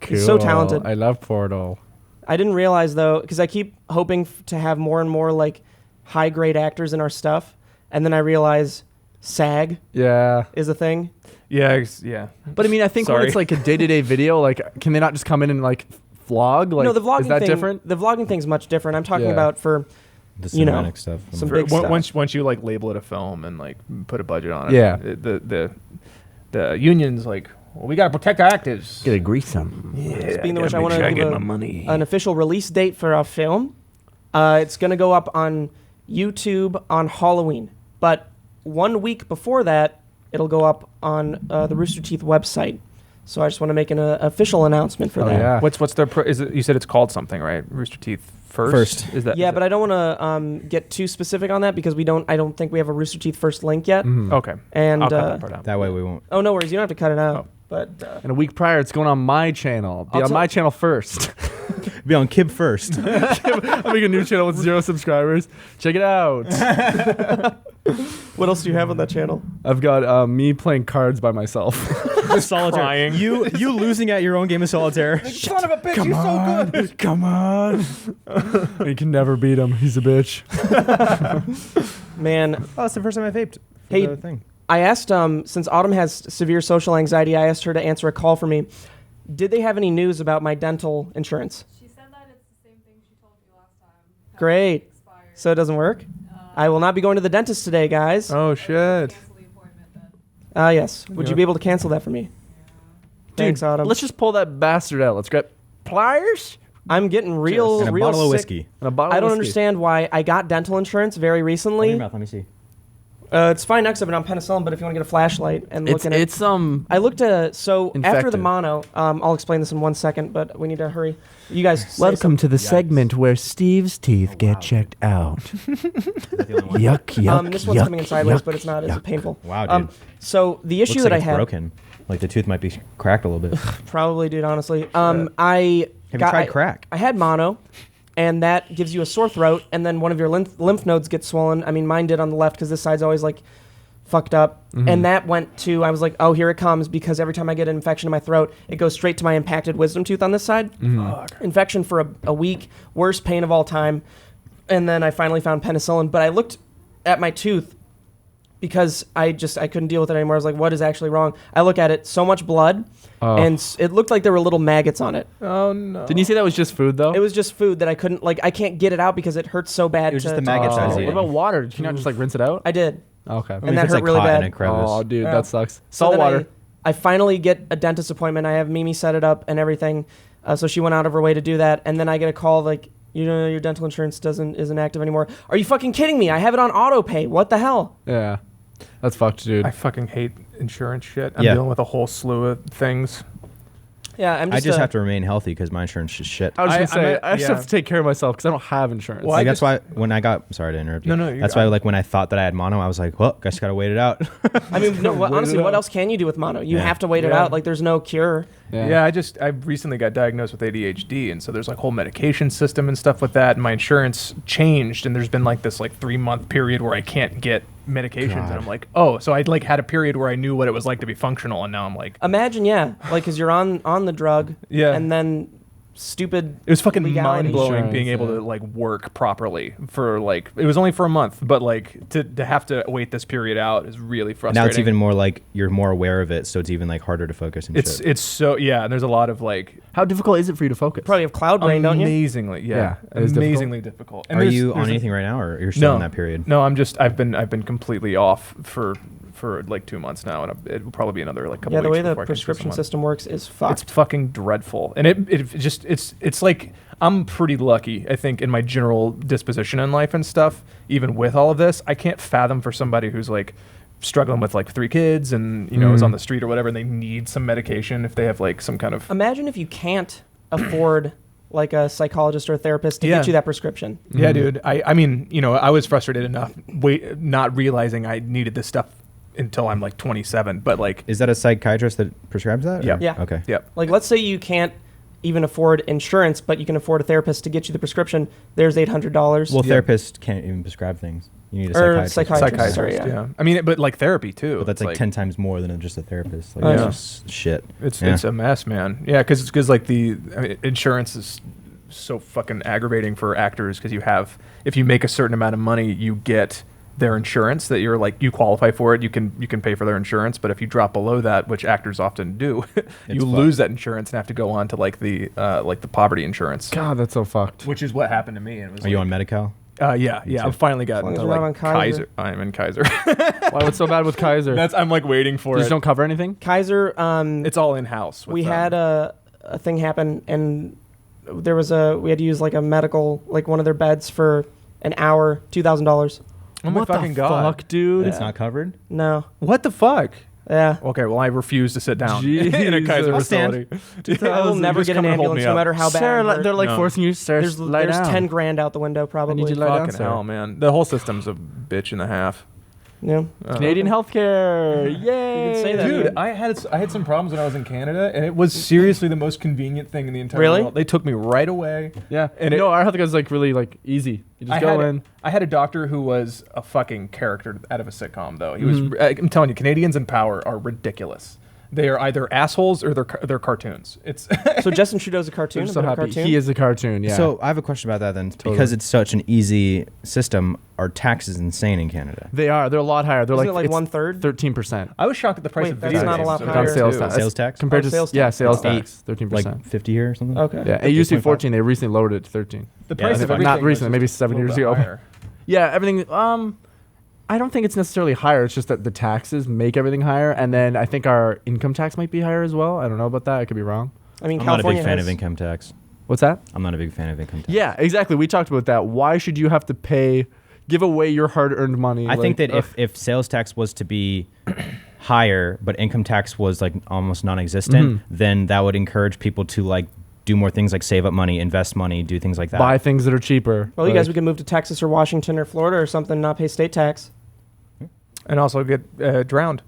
He's so talented. I love Portal. I didn't realize though, because I keep hoping to have more and more like high grade actors in our stuff, and then I realize SAG Yeah. is a thing. Yeah, yeah. But I mean, I think when Sorry. it's like a day-to-day video, like, can they not just come in and like vlog? Like, no, the vlogging is that thing. different? The vlogging thing's much different. I'm talking Yeah. about for The you know, cinematic stuff. some big stuff. Once you like label it a film and like put a budget on it, Yeah. the union's like, well, we gotta protect our actors. Get a grease them. Speaking of which, I want to give an official release date for our film. It's going to go up on YouTube on Halloween, but 1 week before that, it'll go up on the Rooster Teeth website. So I just want to make an official announcement for Oh, that. yeah. What's their is it? You said it's called something, right? Rooster Teeth First. Is that? Yeah, is but I don't want to get too specific on that because I don't think we have a Rooster Teeth First link yet. okay. And I'll cut that part out. That way we won't. oh, no worries, you don't have to cut it out. Oh. But And a week prior, it's going on my channel. Be I'll on tell- my channel first. Be on Kib first. I'll make a new channel with 0 subscribers. Check it out. what else do you have on that channel? I've got me playing cards by myself. Solitaire. Crying. You losing at your own game of solitaire. Son of a bitch, Come on. Come on. You can never beat him. He's a bitch. Man, Oh, that's the first time I vaped. Hey, The thing. I asked, since Autumn has severe social anxiety, I asked her to answer a call for me. Did they have any news about my dental insurance? She said that it's the same thing she told you last time. How Great. it expired. So it doesn't work? I will not be going to the dentist today, guys. Oh shit. Cancel the appointment then. Yes. Would you be able to cancel that for me? Thanks, Autumn. Let's just pull that bastard out. Let's grab pliers I'm getting real, And a real bottle of sick. whiskey. and a bottle I of don't whiskey. understand why I got dental insurance very Open recently. your mouth. Let me see. It's fine next to it on penicillin, but if you want to get a flashlight and look in it. It's I looked at so after the infected. mono. I'll explain this in 1 second, but we need to hurry. You guys, say Welcome to the Yikes. segment where Steve's teeth get checked out. Is that the only one? Yuck, yuck, this one's yuck, coming in sideways, yuck, but it's not as yuck. painful. Wow, dude. So the issue Looks that like I it's had, broken. Like the tooth might be cracked a little bit. probably, dude, honestly, I Have you tried I- crack? I had mono, and that gives you a sore throat, and then one of your lymph nodes get swollen. I mean, mine did on the left because this side's always like fucked up. And that went to, I was like, oh, here it comes, because every time I get an infection in my throat, it goes straight to my impacted wisdom tooth on this side. Infection for a week, worst pain of all time. And then I finally found penicillin, but I looked at my tooth because I couldn't deal with it anymore. I was like, what is actually wrong? I look at it, so much blood, and it looked like there were little maggots on it. Oh no. Didn't you say that was just food though? It was just food that I couldn't, like, I can't get it out because it hurts so bad. It was just to- the maggots I was What eating. about water? Did you not just like rinse it out? I did. Okay. I mean, and that if it's hurt like really caught in bad. a crevice. Oh, dude, Yeah. that sucks. So Salt then water. I finally get a dentist appointment. I have Mimi set it up and everything. So she went out of her way to do that. And then I get a call like, you know, your dental insurance isn't active anymore. Are you fucking kidding me? I have it on auto pay. What the hell? Yeah. That's fucked, dude. I fucking hate insurance shit. I'm Yeah. dealing with a whole slew of things. Yeah, I'm I just, just have to remain healthy because my insurance is shit. I was I- just gonna I'm say, at- I just yeah. have to take care of myself because I don't have insurance. Well, Like, I that's why when I got, sorry to interrupt you. No, no, That's why like when I thought that I had mono, I was like, well, guess gotta wait it out. I mean, no, Wait honestly, it what out. else can you do with mono? You Yeah. have to wait it Yeah. out. Like, there's no cure. Yeah, I recently got diagnosed with ADHD, and so there's like whole medication system and stuff with that. And my insurance changed, and there's been like this like 3-month period where I can't get medications, and I'm like, oh, so I like had a period where I knew what it was like to be functional, and now I'm like, Imagine, yeah, like, because you're on the drug. Yeah. And then stupid. It was fucking legality. mind blowing Insurance, being able yeah. to like work properly for like it was only for a month, but like to have to wait this period out is really And frustrating. now it's even more like you're more aware of it, so it's even like harder to focus and shit. it's so yeah. And there's a lot of like How difficult is it for you to focus? Probably have cloud brain, don't you? amazingly Yeah, it is amazingly difficult. And Are there's- you on there's a- anything right now, or you're still No, in that period? No, I've been completely off for like 2 months now, and it will probably be another like couple. Yeah, the weeks way the before I can focus prescription on- system works is It's fucked. fucking dreadful, and it's like I'm pretty lucky, I think, in my general disposition in life and stuff. Even with all of this, I can't fathom for somebody who's like struggling with like 3 kids and is on the street or whatever, and they need some medication if they have like some kind of Imagine if you can't afford like a psychologist or a therapist to Yeah. get you that prescription. yeah, dude. I mean, I was frustrated enough not realizing I needed this stuff until I'm like 27, but like Is that a psychiatrist that prescribes that? Yeah. or- Yeah. Okay. yep. Like, let's say you can't even afford insurance, but you can afford a therapist to get you the prescription. There's $800. Well, Yeah. therapists can't even prescribe things. You need a Or psychiatrist. psychiatrist. Psychiatrist, Sorry, yeah. yeah. I mean, but like therapy too. But that's It's like 10 times more than just a therapist. Like, Oh, it's yeah. just shit. It's Yeah. it's a mess, man. Yeah, because like insurance is so fucking aggravating for actors because if you make a certain amount of money, you get their insurance that you're like you qualify for it. You can pay for their insurance, but if you drop below that, which actors often do, you It's lose that insurance and have to go on to like the poverty insurance, God, that's so fucked. which is what happened to me. And it was Are you like- on Medi-Cal? Yeah. I've finally long gotten as to you're not like on Kaiser. I'm in Kaiser. Why? What's so bad with Kaiser? I'm like waiting for You just it. don't cover anything. Kaiser, It's all in house. we had a thing happen, and we had to use like a medical, like one of their beds for an hour, $2,000. Oh my what fucking the god, fuck, dude? It's not covered? No. What the fuck? Yeah. Okay, well I refuse to sit down in a Kaiser Jesus. facility. I will never Just get an come and hold ambulance me no up. matter how bad. Sarah, I'm hurt. they're like No. forcing you, Sarah, There's lie down. 10 grand out the window probably. you to lie down, Fucking Sarah. hell, man. The whole system's a bitch and a half. Yeah. Canadian healthcare. Yay! You can say that, Dude, man. I had some problems when I was in Canada, and it was seriously the most convenient thing in the entire Really? world. They took me right away. Yeah, And and our healthcare is like really like easy. You just go in. I had a doctor who was a fucking character out of a sitcom, though. He was. I'm telling you, Canadians in power are ridiculous. They are either assholes or they're cartoons. It's So Justin Trudeau's a cartoon. I'm a so bit of a happy. cartoon? He is a cartoon. Yeah. So I have a question about that then. Because it's such an easy system, are taxes insane in Canada? they are. They're a lot higher. They're Isn't like it like 1/3? 13%. I was shocked at the price Wait, of that's video not a games. lot So higher. that's Sales too. tax. Sales tax? Compared Oh, to sales yeah, tax. sales Oh. tax 13%. Like 50 here or something? Okay. Yeah, it used to be 8.5. 14. They recently lowered it to 13. The Yeah, price I of think- everything not was recently, just maybe a 7 little years bit ago. higher. Yeah, everything. I don't think it's necessarily higher. It's just that the taxes make everything higher, and then I think our income tax might be higher as well. I don't know about that. I could be wrong. I mean, I'm not a California big fan has, of income tax. What's that? I'm not a big fan of income tax. Yeah, exactly. We talked about that. Why should you have to give away your hard-earned money? I think Like, that if sales tax was to be higher, but income tax was like almost non-existent, then that would encourage people to like do more things like save up money, invest money, do things like that. buy things that are cheaper. Well, you guys, we Like, could move to Texas or Washington or Florida or something, not pay state tax. And also get drowned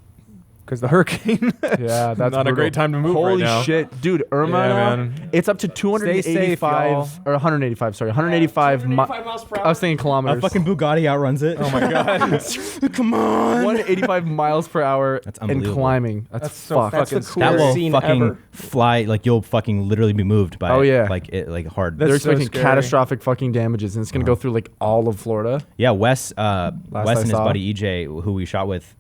because the hurricane. yeah, that's not a brutal. great time to move Holy right now. shit, dude! Irma, Yeah, now, man. it's up to Stay safe, 285 y'all. or 185. Sorry, 185. 285 miles per hour. I was thinking kilometers. Bugatti outruns it. Oh my god. Come on. 185 miles per hour That's and unbelievable. climbing. That's so fucked. That's the fucking That coolest will scene fucking ever. fly. Like you'll fucking literally be moved by Oh, it. yeah. Like it, like hard. That's They're so expecting scary. catastrophic fucking damages, and it's gonna go through like all of Florida. Yeah, Wes I and his saw. buddy EJ, who we shot with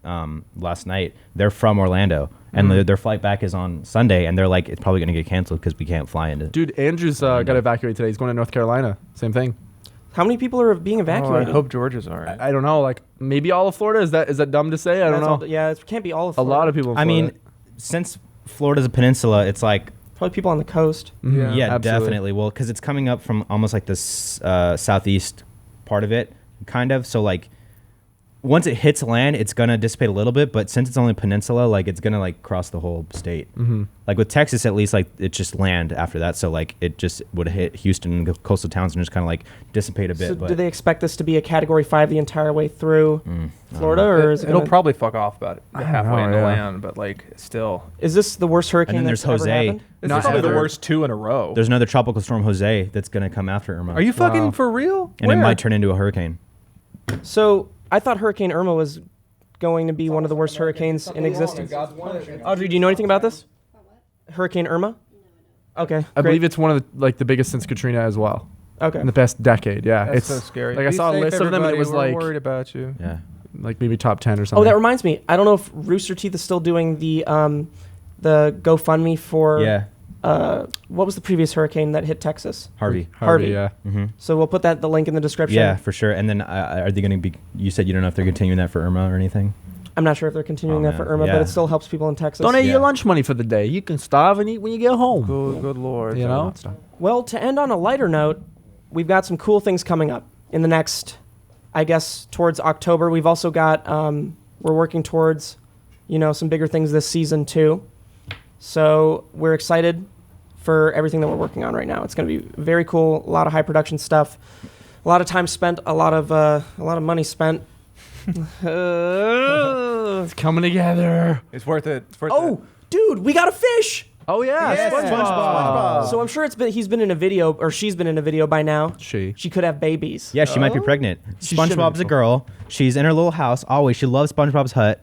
last night, they're from Orlando, and their flight back is on Sunday, and they're like, it's probably gonna get canceled because we can't fly into. Dude, Andrew's got evacuated today. He's going to North Carolina. Same thing. How many people are being Oh, I evacuated? hope Georgia's all right. I don't know. Like maybe all of Florida. Is that dumb to say? I don't That's know. all- yeah, it can't be all of A Florida. lot of people. In I mean, Florida. since Florida's a peninsula, it's like Probably people on the coast. Mhm. yeah, absolutely. definitely. Well, because it's coming up from almost like this southeast part of it, kind of. So like, once it hits land, it's gonna dissipate a little bit. But since it's only a peninsula, like it's gonna like cross the whole state. Mhm. Like with Texas, at least, like it's just land after that. So like it just would hit Houston and the coastal towns and just kind of like dissipate a bit. So but do they expect this to be a Category 5 the entire way through I Florida, don't know. or is it It'll gonna- probably fuck off about I don't halfway know, in the yeah. land, but like still. Is this the worst hurricane And then that's there's ever Jose. happened? This Not is probably the ever. worst 2 in a row. There's another tropical storm, Jose, that's gonna come after Irma. Are you fucking Wow. for real? And Where? it might turn into a hurricane. So I thought Hurricane Irma was going to be one of the worst hurricanes in existence. Audrey, do you know anything about this? Hurricane Irma? Okay. I great. believe it's one of the biggest since Katrina as well. Okay. In the past decade, yeah. That's it's so scary. Like I Be saw a safe, list of them and it everybody. was We're like worried about you. Yeah. like maybe top 10 or something. Oh, that reminds me. I don't know if Rooster Teeth is still doing the GoFundMe for Yeah. what was the previous hurricane that hit Texas? Harvey. Harvey. yeah. Mm-hmm. So we'll put the link in the description. Yeah, for sure. And then are they going to be? You said you don't know if they're continuing that for Irma or anything. I'm not sure if they're continuing Oh, that for man. Irma, Yeah. but it still helps people in Texas. Donate Yeah. your lunch money for the day. You can starve and eat when you get home. Good lord. You know? Well, to end on a lighter note, we've got some cool things coming up in the next, I guess, towards October. We've also got, we're working towards, some bigger things this season too. So we're excited for everything that we're working on right now. It's going to be very cool. A lot of high production stuff, a lot of time spent, a lot of money spent. It's coming together. It's worth it. It's worth Oh, dude, we got a fish. Oh yeah, So I'm sure he's been in a video, or she's been in a video by now. She could have babies. Yeah, she might be pregnant. She shouldn't. SpongeBob's a girl. She's in her little house. Always, she loves SpongeBob's hut.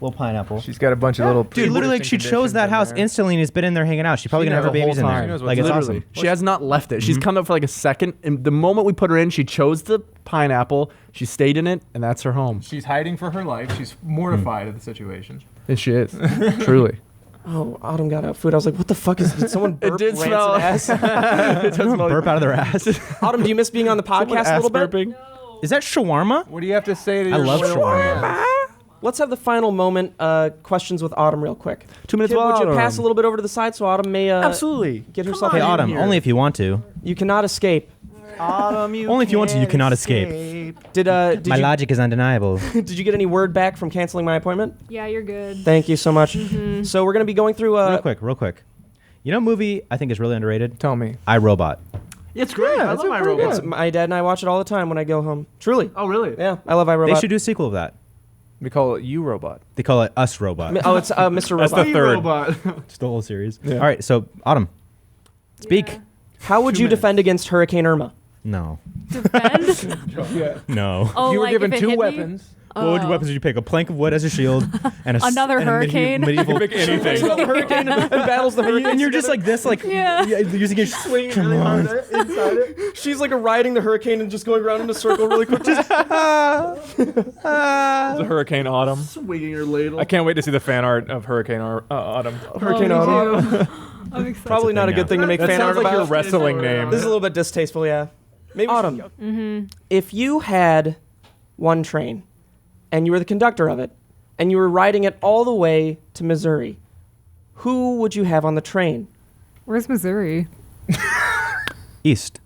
Little pineapple. She's got a bunch of little. Dude, literally, she chose that house instantly and has been in there hanging out. She's probably She gonna have her knows babies the in whole there. time. She knows Like it's Literally. awesome. She has not left it. She's come up for like a second, and the moment we put her in, she chose the pineapple. She stayed in it, and that's her home. She's hiding for her life. She's mortified at the situation. And she is truly. Oh, Autumn got out food. I was like, what the fuck did someone burp did rancid smell- ass? It does smell Burp out of their ass. Autumn, do you miss being on the podcast a little bit? burping. Is that shawarma? What do you have to say to I your love loyal shawarma. fans? Let's have the final moment questions with Autumn real quick. 2 minutes. Kid, would you Autumn. pass a little bit over to the side so Autumn may Absolutely. get herself Hey, in Autumn, here? only if you want to. You cannot escape. Autumn, Only if you want to. You cannot escape. Did My you logic is undeniable. did you get any word back from canceling my appointment? Yeah, you're good. Thank you so much. So we're gonna be going through Real quick. You know, a movie I think is really underrated. Tell me. iRobot. It's great. I love my robot. It's, my dad and I watch it all the time when I go home. Truly. Oh really? Yeah, I love iRobot. They should do a sequel of that. We call it You Robot. They call it Us Robot. Oh, it's Mr. Robot. That's the third. Robot. Just the whole series. Yeah. All right, so Autumn, speak. Yeah. How would 2 you minutes. defend against Hurricane Irma? No. Defend? No. Oh, You were like given if it 2 hit me? weapons. What weapons would you pick? A plank of wood as a shield, and Another hurricane? medieval. Anything. Another hurricane and battles the hurricane. And you're just like this, like Yeah. using it. Come on. She's like riding the hurricane and just going around in a circle really quick. Just, It's a Hurricane Autumn. Swinging your ladle. I can't wait to see the fan art of Hurricane Autumn. Hurricane Oh, me Autumn. too. I'm excited. Probably not a thing good now. thing to make That fan art sounds like your about. wrestling name. This is a little bit distasteful, yeah. Maybe Autumn. If you had one train, and you were the conductor of it, and you were riding it all the way to Missouri, who would you have on the train? Where's Missouri? East.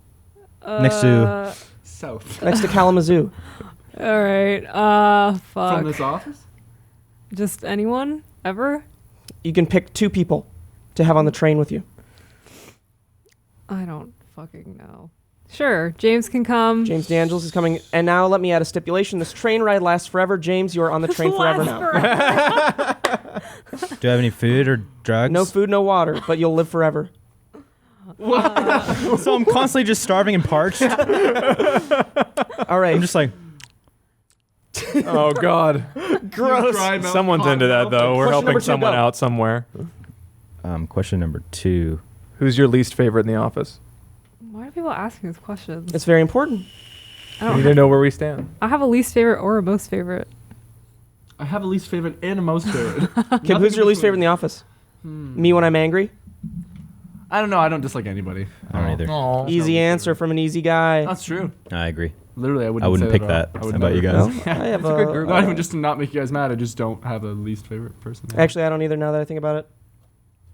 Next to. South. Next to Kalamazoo. All right. Fuck. From this office? Just anyone? Ever? You can pick 2 people to have on the train with you. I don't fucking know. Sure. James can come. James DeAngelis is coming. And now let me add a stipulation. This train ride lasts forever. James, you are on the train forever now. Do I have any food or drugs? No food, no water, but you'll live forever. So I'm constantly just starving and parched. All right. I'm just like. Oh God. gross. Someone's into that though. We're Question helping number 2, someone go. out somewhere. Question number 2. Who's your least favorite in the office? Why are people asking these questions? It's very important. I We need don't. to know where we stand. I have a least favorite or a most favorite. I have a least favorite and a most favorite. Kim, who's your least favorite in the office? Me when I'm angry? I don't know. I don't dislike anybody. I don't either. Oh. Easy answer from an easy guy. That's true. I agree. Literally, I wouldn't. I wouldn't say pick at that. all. I How would about you never. guys? I have It's a good group. Not a, even just to not make you guys mad. I just don't have a least favorite person. actually, I don't either now that I think about it.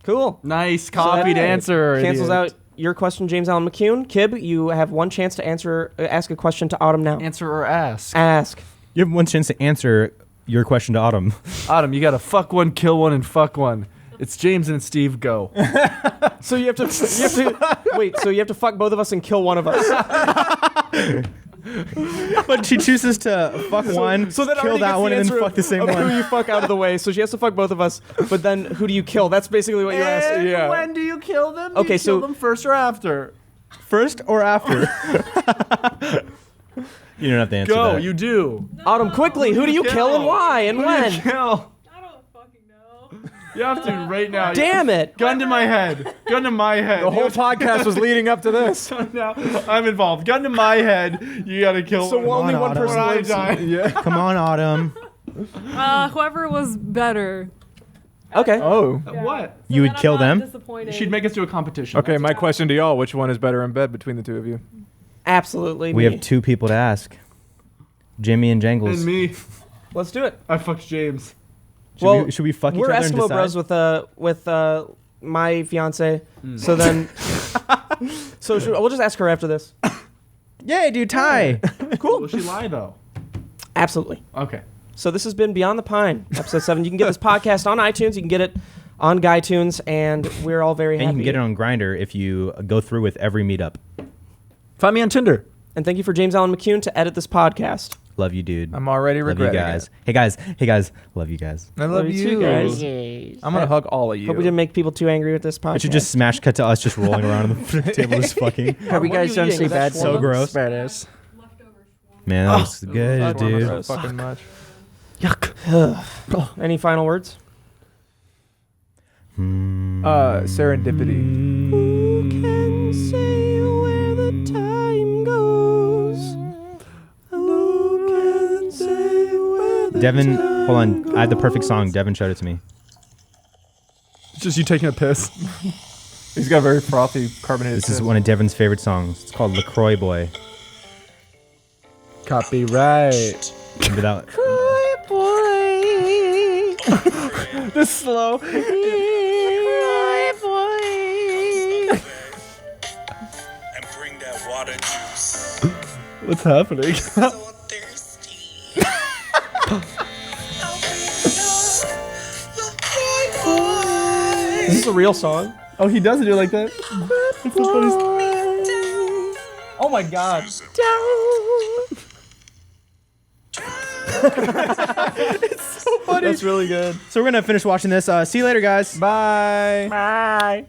Cool. Nice copied that answer. Cancels idiot. out your question, James Allen McCune. Kib, you have one chance to ask a question to Autumn now. Answer or ask. Ask. You have one chance to answer your question to Autumn. Autumn, you gotta fuck one, kill one, and fuck one. It's James and Steve. Go. So you have to wait. So you have to fuck both of us and kill one of us. But she chooses to fuck one, So that kill already that gets one, the and then answer fuck the same of who one. you fuck out of the way. So she has to fuck both of us. But then who do you kill? That's basically what you're asking. Yeah. When do you kill them? Okay, you so- kill them first or after? First or after? You don't have to answer Go. that. You do. Autumn, quickly. Who do you kill and why and when? Kill. I don't fucking know. You have to right now. Damn it! Gun to my head. Gun to my head. The whole podcast was leading up to this. So now I'm involved. Gun to my head. You gotta kill So one. only on, one Autumn. person When I lives. die. Yeah. Come on, Autumn. Whoever was better. Okay. Oh. Yeah. What? You would then kill I'm not them? Disappointed. She'd make us do a competition. Okay, my question to y'all: which one is better in bed between the two of you? Absolutely. We me. have 2 people to ask. Jimmy and Jangles. And me. Let's do it. I fucked James. Should we fuck each We're other and Eskimo decide? Bros with my fiance. So then, we'll just ask her after this. Yay, dude, tie. Cool. Will she lie though? Absolutely. Okay. So this has been Beyond the Pine, episode 7. You can get this podcast on iTunes. You can get it on GuyTunes, and we're all very And happy. you can get it on Grindr if you go through with every meetup. Find me on Tinder. And thank you for James Allen McCune to edit this podcast. Love you, dude. I'm already Love you regretting guys. it. Hey guys. Love you guys. I love you too, you. guys. I'm gonna hug all of you. Hope we didn't make people too angry with this podcast. It should just smash cut to us just rolling around on the table just fucking. Hope you guys don't see bad So things. gross. Badass. Man, that looks good, I dude. so fucking much. Any final words? Serendipity. Who can say where the time goes? Who can say where the Devin, hold on. I had the perfect song. Devin showed it to me. It's just you taking a piss. He's got a very frothy, carbonated This is one of Devin's favorite songs. It's called LaCroix Boy. Copyright. Remember that? This slow. And bring that water juice. What's happening? So thirsty. Is this a real song? Oh, he does do it like that. That's the funniest. Oh my god. It's so funny. That's really good. So we're gonna finish watching this. See you later, guys. Bye. Bye.